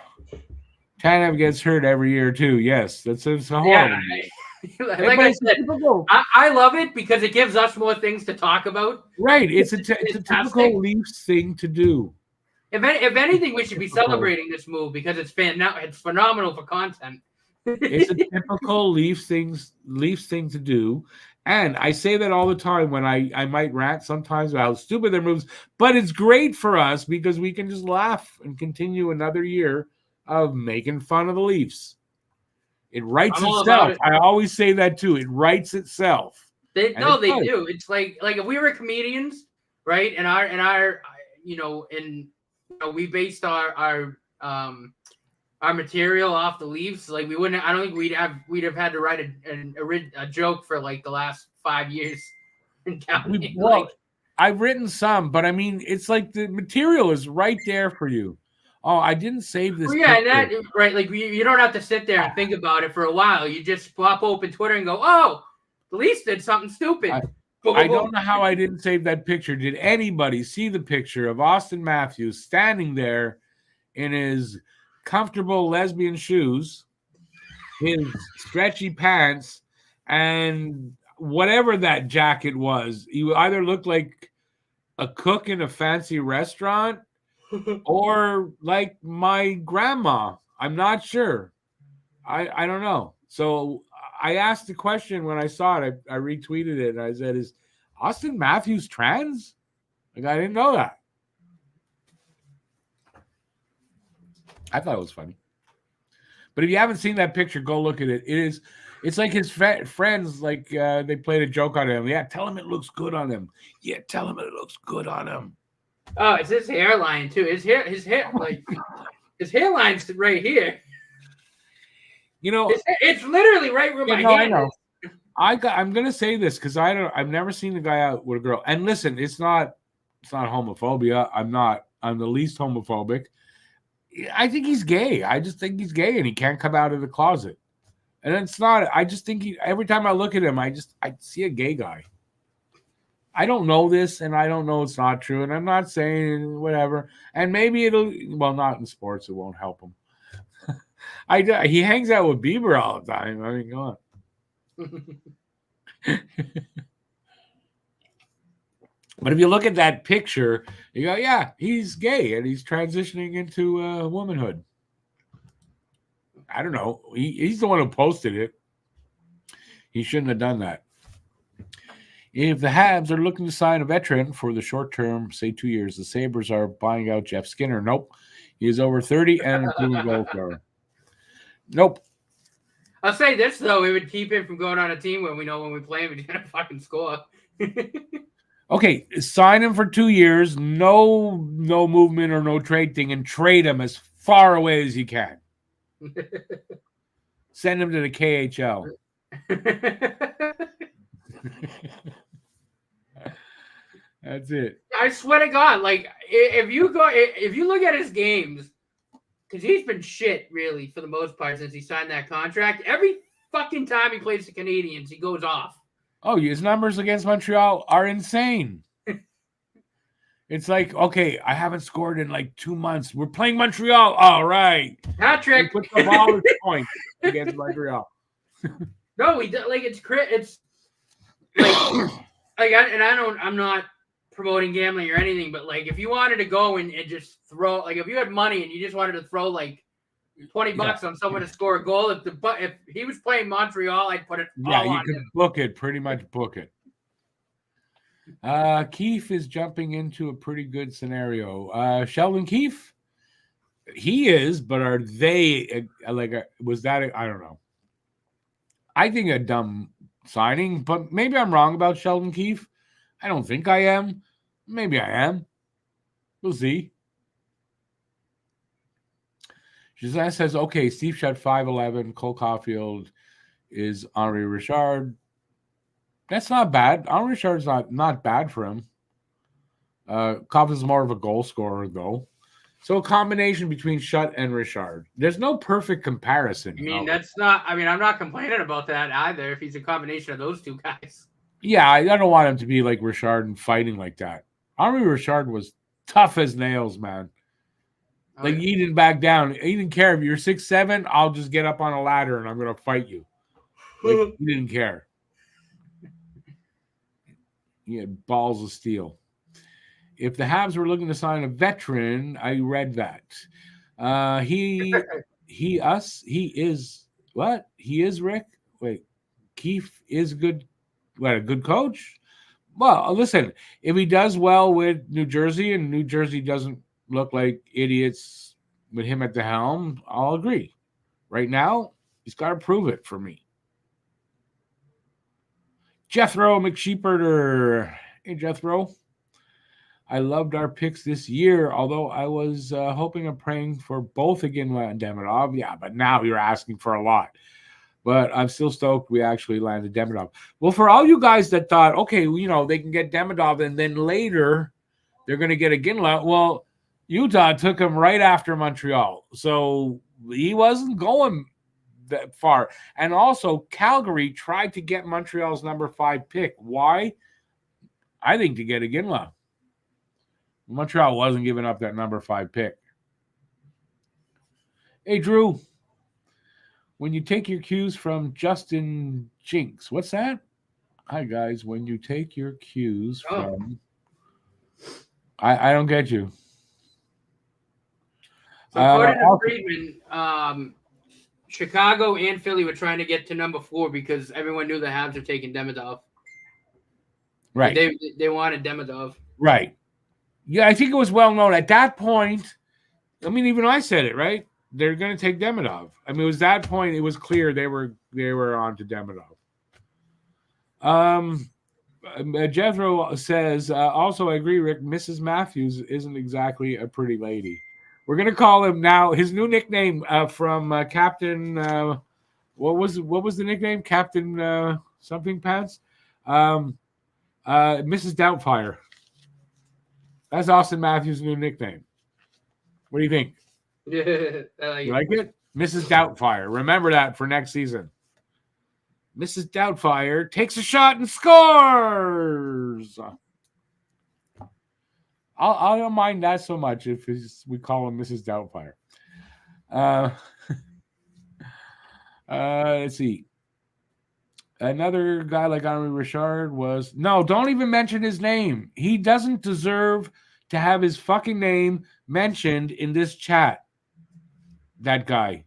Tanev gets hurt every year, too. Yes, that's horrible.
Yeah. Like I said, I love it because it gives us more things to talk about.
Right. It's a typical Leafs thing to do.
If anything, we should be celebrating this move because it's phenomenal for content.
It's a typical Leafs thing to do. And I say that all the time when I might rant sometimes about how stupid their moves, but it's great for us because we can just laugh and continue another year of making fun of the Leafs. It writes itself. I always say that too. It writes itself.
They do. It's like if we were comedians, right? And we based our material off the Leafs. Like we wouldn't. I don't think we'd have had to write a joke for like the last 5 years.
I've written some, but I mean, it's like the material is right there for you. Oh, I didn't save this.
Well, yeah, right. Like you don't have to sit there and think about it for a while. You just pop open Twitter and go, "Oh, the Leafs did something stupid."
I don't know how I didn't save that picture. Did anybody see the picture of Austin Matthews standing there in his comfortable lesbian shoes, his stretchy pants, and whatever that jacket was. He either looked like a cook in a fancy restaurant or like my grandma. I'm not sure. I don't know. So I asked the question when I saw it. I retweeted it. And I said, "Is Austin Matthews trans?" Like, I didn't know that. I thought it was funny. But if you haven't seen that picture, go look at it. It's like his friends, like they played a joke on him. Yeah, tell him it looks good on him. Yeah, tell him it looks good on him.
Oh, it's his hairline too. His hair, like his hairline's right here.
You know,
it's literally right where my hand
I know.
is.
I'm gonna say this because I've never seen a guy out with a girl. And listen, it's not homophobia. I'm the least homophobic. I think he's gay. I just think he's gay and he can't come out of the closet. And it's not, I just think every time I look at him, I see a gay guy. I don't know this and I don't know it's not true. And I'm not saying whatever. And maybe not in sports, it won't help him. He hangs out with Bieber all the time. I mean, come on. But if you look at that picture, you go, yeah, he's gay and he's transitioning into womanhood. I don't know. He's the one who posted it. He shouldn't have done that. If the Habs are looking to sign a veteran for the short term, say 2 years, the Sabres are buying out Jeff Skinner. Nope. He is over 30 and including goal scorer. Nope.
I'll say this, though. It would keep him from going on a team when we know when we play him, he's going to fucking score.
Okay, sign him for 2 years, no movement or no trade thing, and trade him as far away as you can. Send him to the KHL. That's it.
I swear to God, like if you look at his games, because he's been shit really for the most part since he signed that contract. Every fucking time he plays the Canadiens, he goes off.
Oh, his numbers against Montreal are insane. It's like, okay, I haven't scored in like 2 months. We're playing Montreal. All right.
Patrick.
Put the ball point against Montreal.
No, it's like I'm not promoting gambling or anything, but like if you wanted to go and just throw, like if you had money and you just wanted to throw like $20 on someone to score a goal, if he was playing Montreal, I'd put it all on him. Yeah, you could
book it, pretty much book it. Keefe is jumping into a pretty good scenario. Sheldon Keefe, he is, but are they was that I don't know. I think a dumb signing, but maybe I'm wrong about Sheldon Keefe. I don't think I am. Maybe I am. We'll see. Giselle says, okay, Steve shot 5'11". Cole Caulfield is Henri Richard. That's not bad. Henri Richard's not bad for him. Caulfield's more of a goal scorer, though. So a combination between Shutt and Richard. There's no perfect comparison.
I mean, I'm not complaining about that either if he's a combination of those two guys.
Yeah, I don't want him to be like Richard and fighting like that. Henri Richard was tough as nails, man. Like, he didn't back down. He didn't care if you're 6'7", I'll just get up on a ladder and I'm going to fight you. Like, he didn't care. He had balls of steel. If the Habs were looking to sign a veteran, I read that. He is what? He is Rick? Wait, Keefe is good. What, a good coach? Well, listen, if he does well with New Jersey and New Jersey doesn't look like idiots with him at the helm, I'll agree. Right now, he's got to prove it for me. Jethro McSheeperter. Hey, Jethro. I loved our picks this year, although I was hoping and praying for both Iginla and Demidov. Yeah, but now you're asking for a lot. But I'm still stoked we actually landed Demidov. Well, for all you guys that thought, okay, they can get Demidov and then later they're going to get Iginla. Well, Utah took him right after Montreal. So he wasn't going that far. And also, Calgary tried to get Montreal's number 5 pick. Why? I think to get Iginla. Montreal wasn't giving up that number 5 pick. Hey, Drew. When you take your cues from Justin Jinx, what's that? Hi, guys. When you take your cues
Oh,
from, I don't get you.
so according to
Also,
Friedman, Chicago and Philly were trying to get to number 4 because everyone knew the Habs were taking Demidov. Like
right,
they wanted Demidov.
right. Yeah, I think it was well known at that point. I mean, even I said it, right? They're going to take Demidov. I mean, it was that point. It was clear they were on to Demidov. Jethro says, also, I agree, Rick. Mrs. Matthews isn't exactly a pretty lady. We're gonna call him now. His new nickname from Captain. What was the nickname? Captain something pants. Mrs. Doubtfire. That's Austin Matthews' new nickname. What do you think? You like it? Mrs. Doubtfire. Remember that for next season. Mrs. Doubtfire takes a shot and scores. I don't mind that so much if we call him Mrs. Doubtfire. Let's see. Another guy like Henri Richard was no. Don't even mention his name. He doesn't deserve to have his fucking name mentioned in this chat. That guy.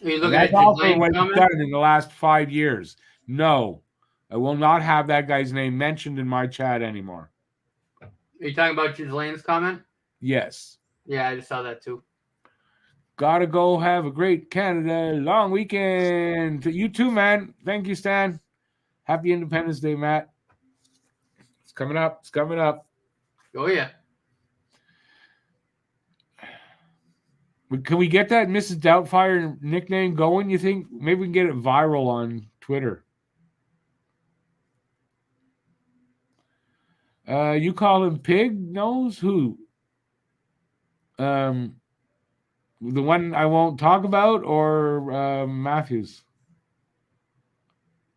Are you
And
looking
that's
at
also what
Jablane's
he's
comment?
done in the last 5 years. No, I will not have that guy's name mentioned in my chat anymore.
Are you talking about Jablane's comment?
Yes.
Yeah, I just saw that too.
Gotta go have a great Canada long weekend. You too, man. Thank you, Stan. Happy Independence Day, Matt. It's coming up. It's coming up.
Oh, yeah.
Can we get that Mrs. Doubtfire nickname going, you think? Maybe we can get it viral on Twitter. You call him Pig Nose? Who? The one I won't talk about, or Matthews?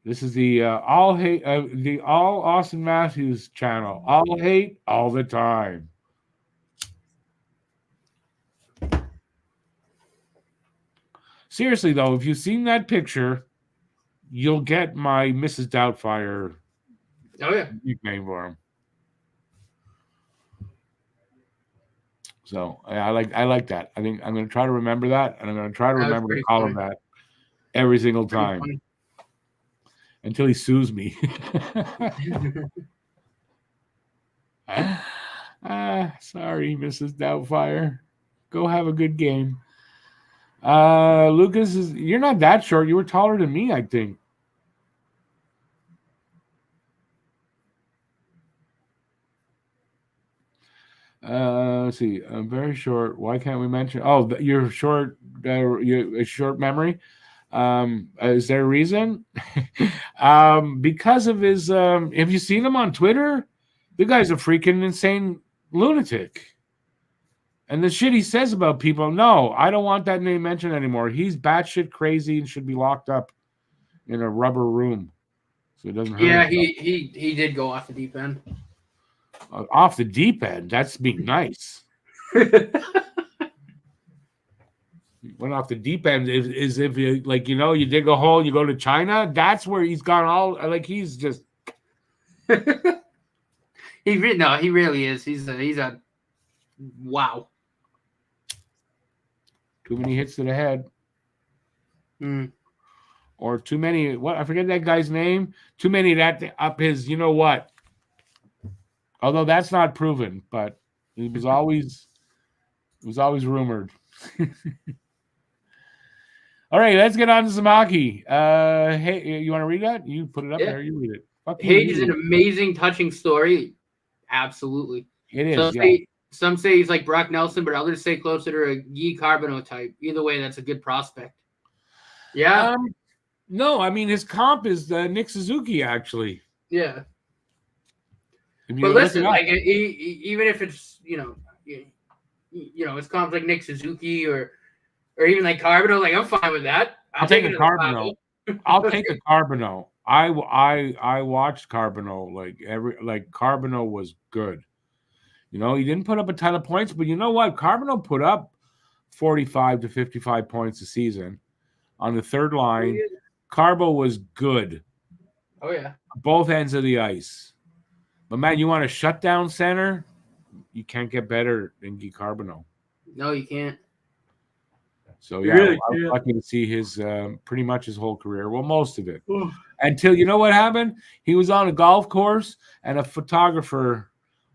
This is the all hate, the all Austin Matthews channel. All hate all the time. Seriously though, if you've seen that picture, you'll get my Mrs. Doubtfire nickname for him. So I like that. I think I'm going to try to remember that, and I'm going to try to remember to call him that every single time until he sues me. Sorry, Mrs. Doubtfire. Go have a good game. Lucas, you're not that short. You were taller than me, I think. Let's see. I'm very short. Why can't we mention? Oh, you're short. A short memory. Is there a reason? Because of his. Have you seen him on Twitter? The guy's a freaking insane lunatic. And the shit he says about people. No, I don't want that name mentioned anymore. He's batshit crazy and should be locked up in a rubber room so it doesn't hurt.
Yeah, he did go off the deep end.
Off the deep end. That's being nice. Went off the deep end is if you like, you dig a hole, you go to China. That's where he's gone all like he's just.
He really is. He's a wow.
Too many hits to the head. Or too many. What I forget that guy's name. Too many that up his. You know what? Although that's not proven, but it was always rumored. All right, let's get on to some hockey. Hey, you want to read that? You put it up there. You read it.
Hage is an amazing, touching story. Absolutely,
it is.
Some say he's like Brock Nelson, but others say closer to a Guy Carbonneau type. Either way, that's a good prospect. Yeah.
No, I mean his comp is Nick Suzuki, actually.
Yeah. But listen, like even if it's it's comps like Nick Suzuki or even like Carbonneau, like I'm fine with that.
I'll take a Carbonneau. I'll take a Carbonneau. I watched Carbonneau like Carbonneau was good. You know, he didn't put up a ton of points, but you know what? Carbonell put up 45 to 55 points a season on the third line. Carbo was good.
Oh, yeah.
Both ends of the ice. But, man, you want a shutdown center? You can't get better than Guy Carbonell.
No, you can't.
So,
You
yeah,
really
I was
can't.
lucky to see his pretty much his whole career. Well, most of it. Until, you know what happened? He was on a golf course, and a photographer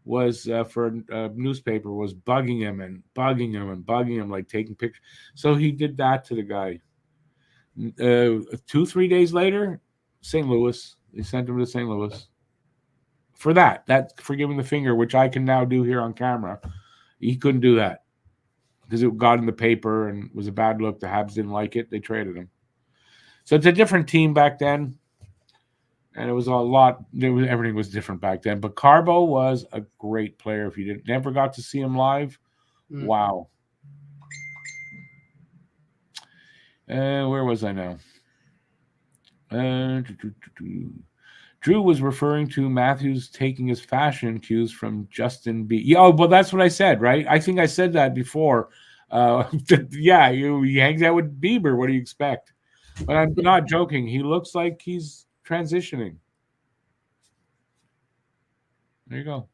was for a newspaper was bugging him, like taking pictures. So he did that to the guy. 2-3 days later, St. Louis. They sent him to St. Louis for that for giving the finger, which I can now do here on camera. He couldn't do that because it got in the paper and was a bad look. The Habs didn't like it. They traded him. So it's a different team back then. And it was a lot. Everything was different back then. But Carbo was a great player. If you never got to see him live, wow. Where was I now? Drew was referring to Matthews taking his fashion cues from Justin B. Yeah, well, that's what I said, right? I think I said that before. Yeah, he hangs out with Bieber. What do you expect? But I'm not joking. He looks like he's transitioning. There you go.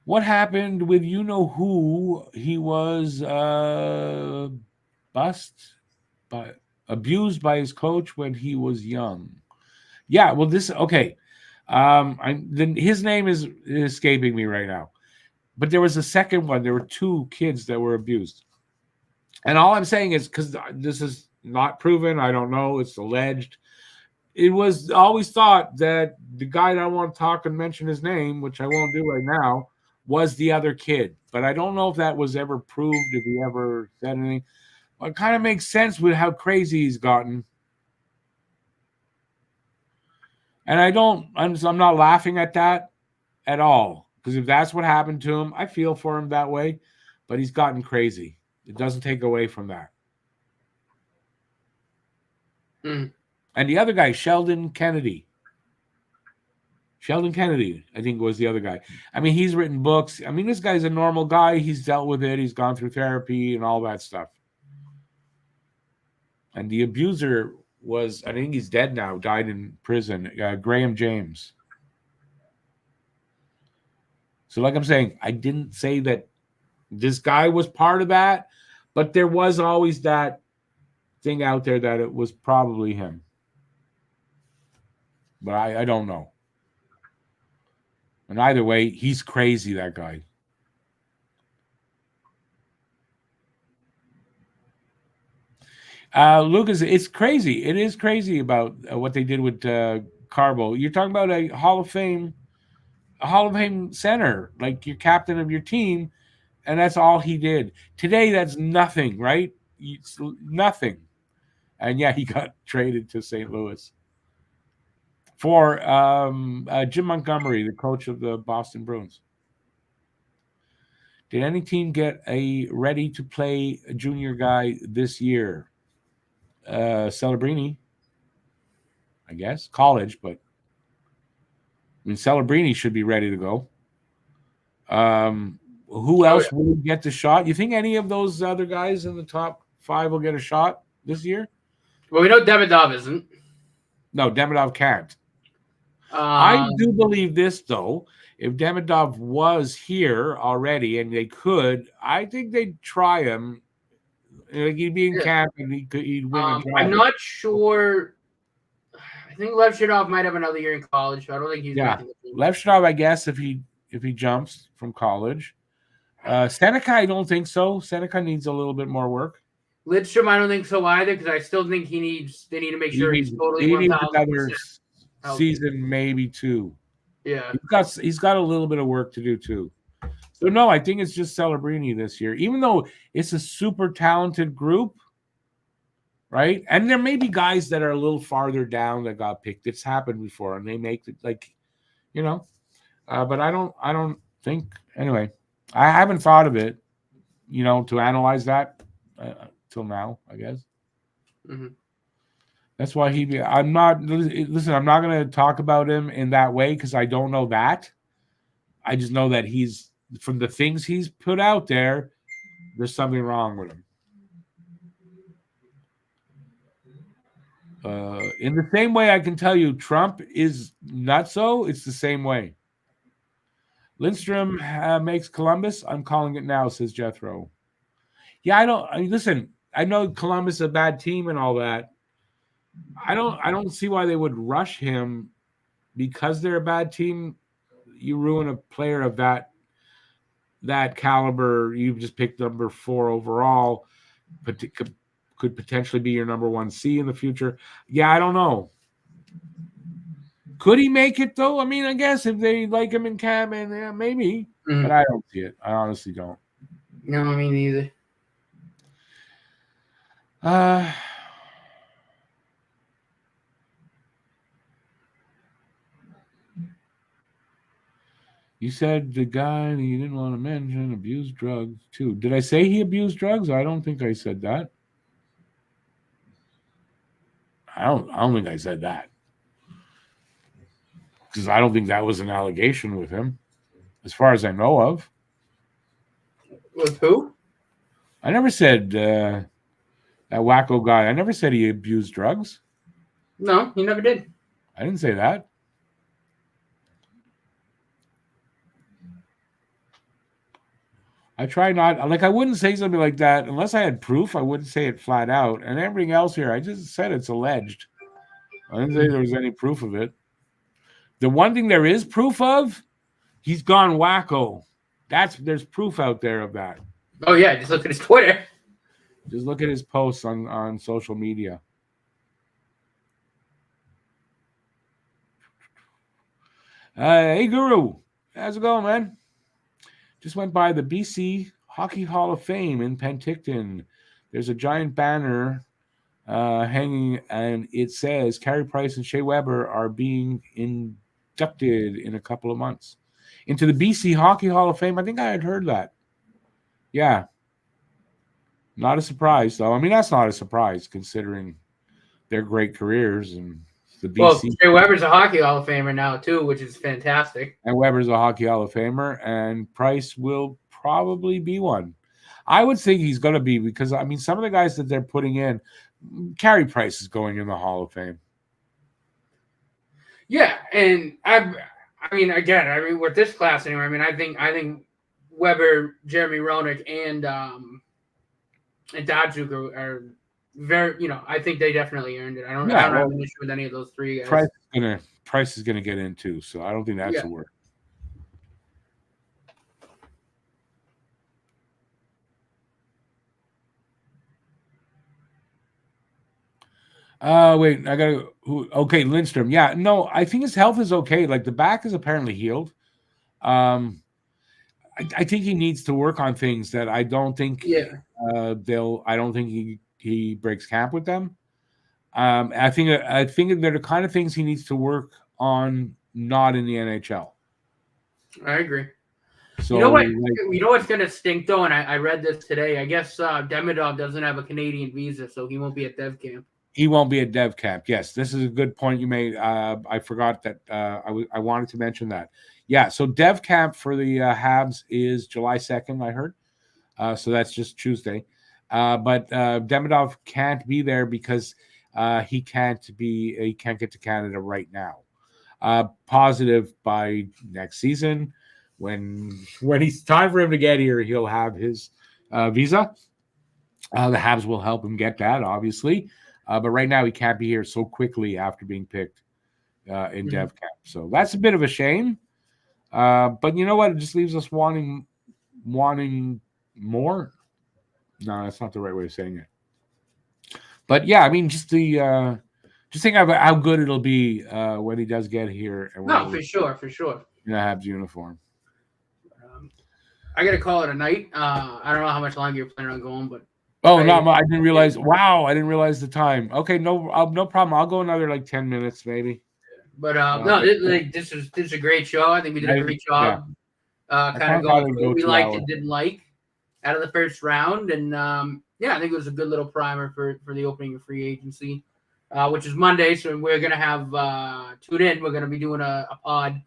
What happened with you-know-who? He was abused by his coach when he was young. Yeah, well, okay. His name is escaping me right now. But there was a second one. There were 2 kids that were abused. And all I'm saying is, because this is not proven, I don't know, it's alleged. It was always thought that the guy that I want to talk and mention his name, which I won't do right now, was the other kid. But I don't know if that was ever proved, if he ever said anything. Well, it kind of makes sense with how crazy he's gotten. And I'm not laughing at that at all. Because if that's what happened to him, I feel for him that way. But he's gotten crazy. It doesn't take away from that. And the other guy, Sheldon Kennedy, I think was the other guy. I mean, he's written books. I mean, this guy's a normal guy. He's dealt with it. He's gone through therapy and all that stuff. And the abuser was, I think he's dead now, died in prison, Graham James. So like I'm saying, I didn't say that this guy was part of that, but there was always that thing out there that it was probably him. But I don't know. And either way, he's crazy, that guy. Lucas, it's crazy. It is crazy about what they did with Carbo. You're talking about a Hall of Fame center, like your captain of your team, and that's all he did. Today, that's nothing, right? It's nothing. And yeah, he got traded to St. Louis for Jim Montgomery, the coach of the Boston Bruins. Did any team get a ready-to-play junior guy this year? Celebrini, I guess. College, but I mean, Celebrini should be ready to go. Who else will get the shot? You think any of those other guys in the top 5 will get a shot this year?
Well, we know Demidov isn't.
No, Demidov can't. I do believe this, though. If Demidov was here already and they could, I think they'd try him. Like he'd be in camp and he'd win a job.
I'm not sure. I think Levshidov might have another year in college. I don't think he's making the team.
Levshidov, I guess, if he jumps from college. Seneca, I don't think so. Seneca needs a little bit more work.
Lidstrom, I don't think so either, because I still think they need to make sure he's totally 1,000%
season, maybe 2.
Yeah.
He's got a little bit of work to do too. So no, I think it's just Celebrini this year, even though it's a super talented group, right? And there may be guys that are a little farther down that got picked. It's happened before, and they make it but I don't think anyway. I haven't thought of it, to analyze that till now, I guess.
Mm-hmm.
That's why I'm not going to talk about him in that way because I don't know that. I just know that he's from the things he's put out there. There's something wrong with him. In the same way, I can tell you, Trump is not so. It's the same way. Lindstrom makes Columbus. I'm calling it now, says Jethro. Yeah, listen. I know Columbus is a bad team and all that. I don't see why they would rush him because they're a bad team. You ruin a player of that caliber. You've just picked number 4 overall, but could potentially be your number 1C in the future. Yeah, I don't know. Could he make it though? I mean, I guess if they like him in camp, and yeah, maybe. But I don't see it. I honestly don't.
No, me neither.
You said the guy that you didn't want to mention abused drugs too. Did I say he abused drugs? I don't think I said that. I don't think I said that. Because I don't think that was an allegation with him, as far as I know of.
With who?
I never said that wacko guy. I never said he abused drugs.
No, he never did.
I didn't say that. I try not, like, I wouldn't say something like that unless I had proof. I wouldn't say it flat out. And everything else here, I just said it's alleged. I didn't say there was any proof of it. The one thing there is proof of, he's gone wacko. There's proof out there of that.
Oh yeah, just look at his Twitter.
Just look at his posts on social media. Hey, Guru. How's it going, man? Just went by the BC Hockey Hall of Fame in Penticton. There's a giant banner hanging, and it says Carey Price and Shea Weber are being inducted in a couple of months into the BC Hockey Hall of Fame. I think I had heard that. Yeah. Not a surprise, though. I mean, that's not a surprise considering their great careers and the BC.
Well, Shea Weber's a Hockey Hall of Famer now, too, which is fantastic.
And Weber's a Hockey Hall of Famer, and Price will probably be one. I would think he's going to be because, I mean, some of the guys that they're putting in, Carey Price is going in the Hall of Fame.
Yeah, and I mean, again, with this class anyway, I mean, I think Weber, Jeremy Roenick, and Datsuk are very, I think they definitely earned it. I don't have an issue with any of those three guys.
Price is gonna get in too, so I don't think that's a word. Wait, I gotta. Okay, Lindstrom. Yeah, no, I think his health is okay. Like the back is apparently healed. I think he needs to work on things that I don't think.
Yeah.
I don't think he breaks camp with them. I think they're the kind of things he needs to work on, not in the NHL.
I agree.
So
you know what? You know what's gonna stink though, and I read this today. I guess Demidov doesn't have a Canadian visa, so he won't be at Dev Camp.
He won't be at Dev Camp. Yes, this is a good point you made. I forgot that. I wanted to mention that. Yeah, so Dev Camp for the Habs is July 2nd, I heard. So that's just Tuesday. But Demidov can't be there because he can't get to Canada right now. Positive by next season. When it's time for him to get here, he'll have his visa. The Habs will help him get that, obviously. But right now he can't be here so quickly after being picked in Dev Camp. So that's a bit of a shame. But you know what? It just leaves us wanting more. No, that's not the right way of saying it. But yeah, I mean, just think of how good it'll be when he does get here. And
for sure.
In a Habs uniform.
I got to call it a night. I don't know how much longer you're planning on going, but.
Oh, I didn't realize. Wow, I didn't realize the time. Okay, no problem. I'll go another like 10 minutes, maybe.
But this is a great show. I think we did a great job. Kind of going through what we liked and didn't like out of the first round, and I think it was a good little primer for the opening of free agency, which is Monday. So we're gonna have tune in. We're gonna be doing a pod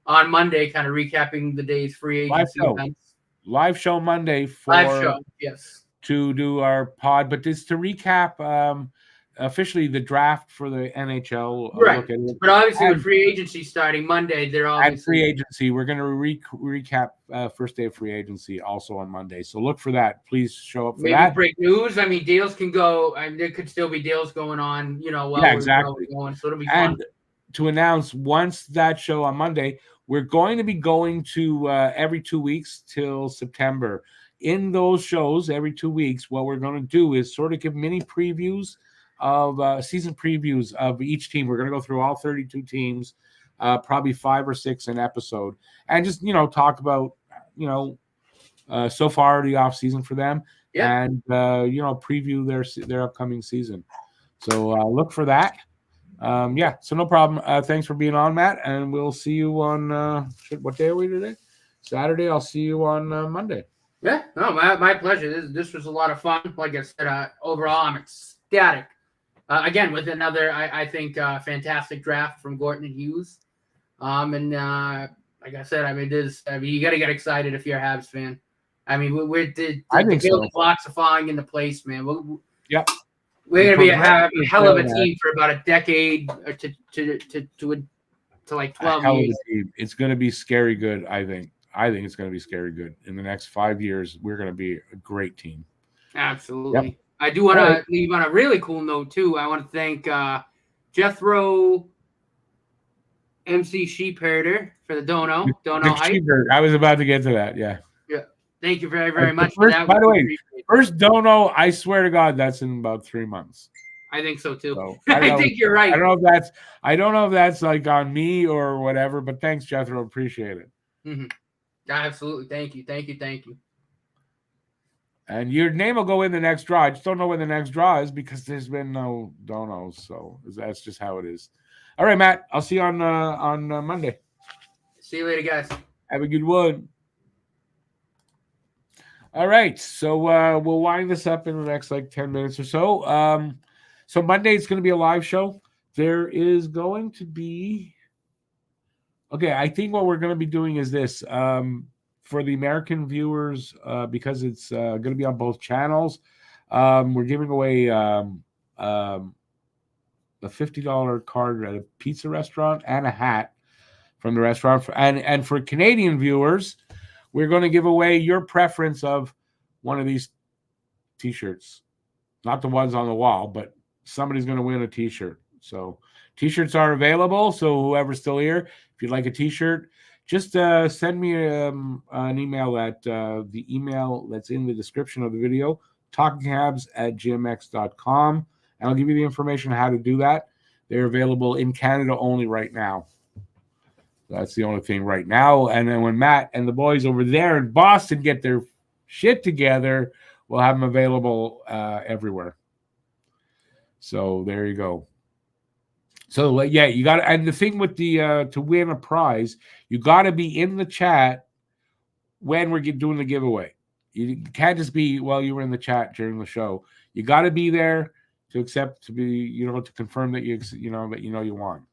on Monday, kind of recapping the day's free agency events.
Live show Monday
live show, yes,
to do our pod, but this to recap officially the draft for the NHL.
Right.
Look at it.
But obviously, with free agency starting Monday, they're obviously
and free agency. We're going to recap first day of free agency also on Monday. So look for that. Please show up for that.
Break news. I mean, deals can go. I mean, there could still be deals going on. While
exactly.
we're going. So it'll be fun.
And to announce once that show on Monday, we're going to be going to every 2 weeks till September. In those shows, every 2 weeks, what we're going to do is sort of give mini previews of season previews of each team. We're going to go through all 32 teams, probably 5 or 6 an episode, and just talk about so far the off season for them, and preview their upcoming season. So look for that. So no problem. Thanks for being on, Matt, and we'll see you on what day are we today? Saturday. I'll see you on Monday.
Yeah, no, my pleasure. This was a lot of fun. Like I said, overall, I'm ecstatic. Again, with another, I think, fantastic draft from Gorton and Hughes. And like I said, I mean, you got to get excited if you're a Habs fan. I mean, the building blocks are falling into place, man. We're going to be a hell of a team for about a decade to like 12 years.
It's going to be scary good, I think. I think it's going to be scary good. In the next 5 years, we're going to be a great team.
Absolutely. Yep. I do want to leave on a really cool note, too. I want to thank Jethro MC Sheepherder for the dono hype.
I was about to get to that, yeah.
Yeah. Thank you very, very much
for that. By the way, first dono, I swear to God, that's in about 3 months.
I think so, too. So, I think you're right.
I don't know if that's like on me or whatever, but thanks, Jethro. Appreciate it.
Mm-hmm. Absolutely. Thank you.
And your name will go in the next draw. I just don't know when the next draw is because there's been no donos. So that's just how it is. All right, Matt. I'll see you on Monday.
See you later, guys.
Have a good one. All right. So we'll wind this up in the next 10 minutes or so. So Monday it's going to be a live show. There is going to be... Okay, I think what we're going to be doing is this. For the American viewers, because it's going to be on both channels, we're giving away a $50 card at a pizza restaurant and a hat from the restaurant. And for Canadian viewers, we're going to give away your preference of one of these T-shirts. Not the ones on the wall, but somebody's going to win a T-shirt. So T-shirts are available, so whoever's still here, if you'd like a T-shirt, just send me an email at the email that's in the description of the video, talkinghabs@gmx.com, and I'll give you the information on how to do that. They're available in Canada only right now. That's the only thing right now. And then when Matt and the boys over there in Boston get their shit together, we'll have them available everywhere. So there you go. So you got to, and the thing with the to win a prize, you got to be in the chat when we're doing the giveaway. You can't just be you were in the chat during the show. You got to be there to accept, to be to confirm that you won.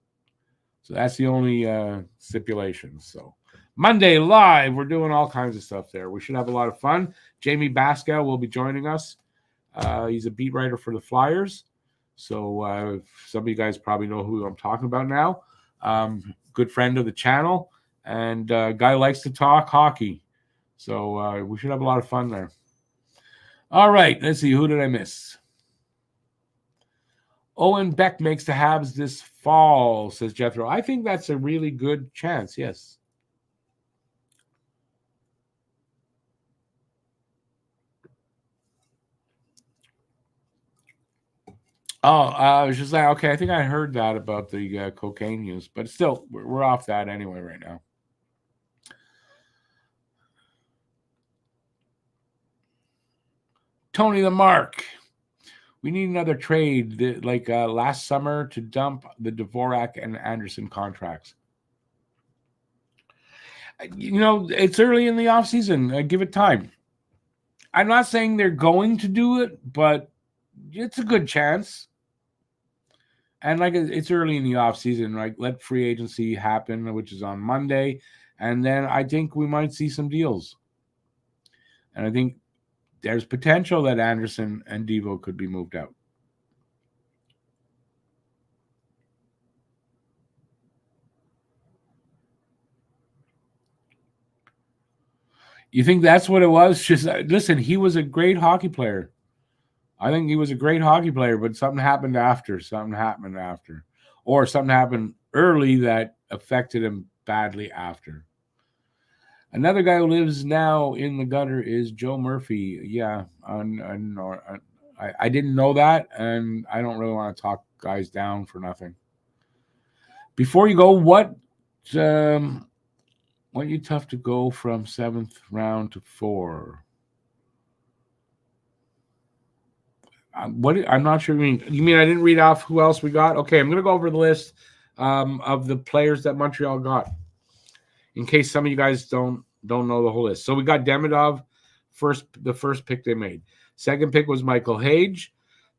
So that's the only stipulation. So Monday live, we're doing all kinds of stuff there. We should have a lot of fun. Jamie Basca will be joining us. He's a beat writer for the Flyers. So some of you guys probably know who I'm talking about now. Good friend of the channel, and guy likes to talk hockey. So we should have a lot of fun there. All right, let's see. Who did I miss? Owen Beck makes the Habs this fall, says Jethro. I think that's a really good chance, yes. I was just like, okay, I think I heard that about the cocaine use, but still, we're off that anyway right now. Tony the Mark. We need another trade like last summer to dump the Dvorak and Anderson contracts. It's early in the offseason. Give it time. I'm not saying they're going to do it, but it's a good chance. And like it's early in the off season, right? Let free agency happen, which is on Monday, and then I think we might see some deals. And I think there's potential that Anderson and Devo could be moved out. You think that's what it was? Just listen, he was a great hockey player. I think he was a great hockey player, but something happened after. Or something happened early that affected him badly after. Another guy who lives now in the gutter is Joe Murphy. Yeah, I didn't know that, and I don't really want to talk guys down for nothing. Before you go, what you tough to go from 7th round to 4? I'm not sure. You mean I didn't read off who else we got? Okay, I'm gonna go over the list of the players that Montreal got, in case some of you guys don't know the whole list. So we got Demidov, the first pick they made. Second pick was Michael Hage.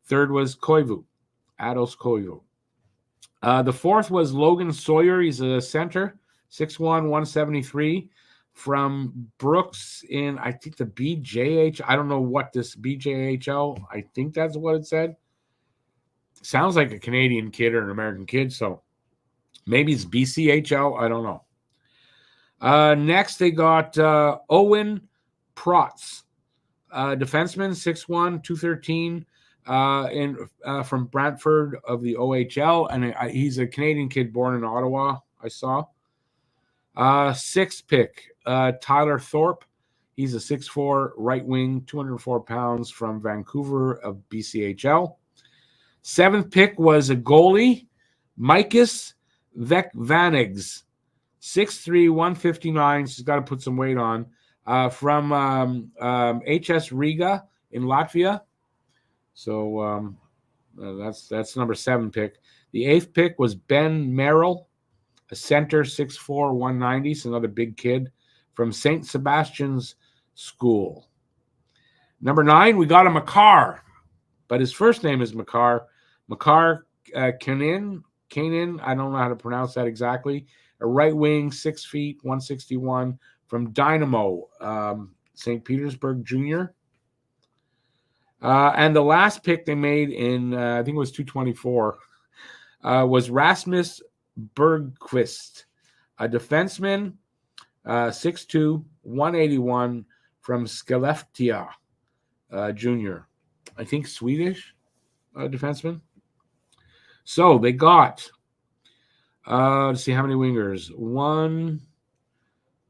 Third was Koivu, Ados Koivu. The fourth was Logan Sawyer. He's a center, 6'1", 173, from Brooks in, I think, the BJH. I don't know what this BJHL. I think that's what it said. Sounds like a Canadian kid or an American kid, so maybe it's BCHL. I don't know. Next, they got Owen Protz, defenseman, 6'1", 213, from Brantford of the OHL, and he's a Canadian kid born in Ottawa, I saw. Sixth pick, Tyler Thorpe. He's a 6'4", right wing, 204 pounds, from Vancouver of BCHL. Seventh pick was a goalie, Mikas Vekvanigs, 6'3", 159. She's got to put some weight on. From HS Riga in Latvia. So that's number 7 pick. The 8th pick was Ben Merrill, a center, 6'4", 190. So another big kid from St. Sebastian's School. Number 9, we got a Makar, but his first name is Makar. Makar Kanin. I don't know how to pronounce that exactly. A right wing, 6 feet, 161, from Dynamo, St. Petersburg Junior. And the last pick they made in, I think it was 224, was Rasmus Bergqvist, a defenseman, 6'2", 181, from Skellefteå Junior. I think Swedish defenseman. So they got, let's see how many wingers. 1,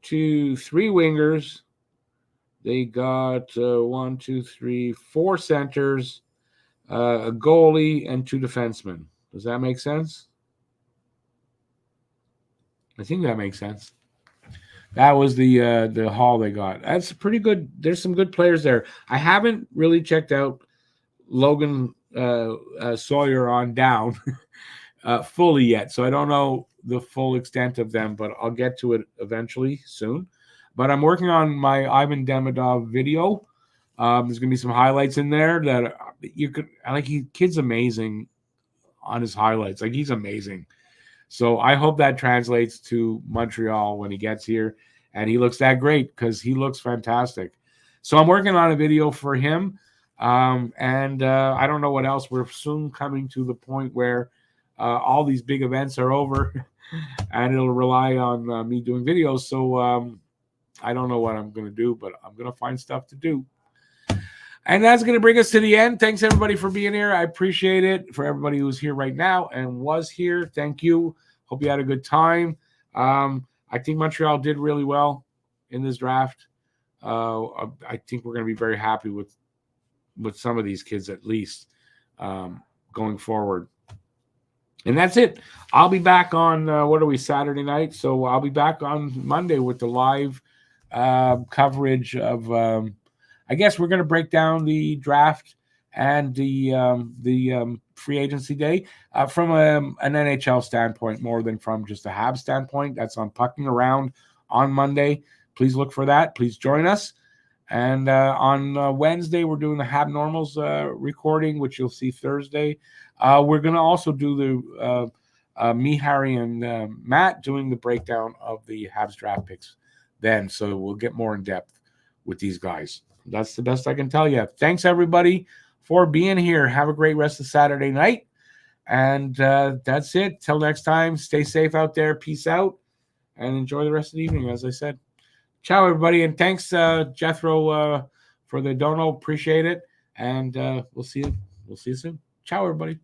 2, 3 wingers. They got 1, 2, 3, 4 centers, a goalie, and 2 defensemen. Does that make sense? I think that makes sense. That was the haul they got. That's pretty good. There's some good players there. I haven't really checked out Logan Sawyer on down fully yet, so I don't know the full extent of them, but I'll get to it eventually soon. But I'm working on my Ivan Demidov video. There's gonna be some highlights in there that you could like. Kid's amazing on his highlights. Like, he's amazing. So I hope that translates to Montreal when he gets here, and he looks that great, because he looks fantastic. So I'm working on a video for him, and I don't know what else. We're soon coming to the point where all these big events are over, and it'll rely on me doing videos. So I don't know what I'm going to do, but I'm going to find stuff to do. And that's going to bring us to the end. Thanks, everybody, for being here. I appreciate it. For everybody who's here right now and was here, thank you. Hope you had a good time. I think Montreal did really well in this draft. I think we're going to be very happy with some of these kids, at least, going forward. And that's it. I'll be back on, Saturday night? So I'll be back on Monday with the live coverage of, I guess we're going to break down the draft and the free agency day from an NHL standpoint more than from just a Habs standpoint. That's on Pucking Around on Monday. Please look for that. Please join us. And on Wednesday, we're doing the Hab Normals recording, which you'll see Thursday. We're going to also do the me, Harry, and Matt doing the breakdown of the Habs draft picks then. So we'll get more in depth with these guys. That's the best I can tell you. Thanks, everybody, for being here. Have a great rest of Saturday night. And that's it. Till next time, stay safe out there. Peace out. And enjoy the rest of the evening, as I said. Ciao, everybody, and thanks, Jethro, for the dono. Appreciate it, and we'll see you. We'll see you soon. Ciao, everybody.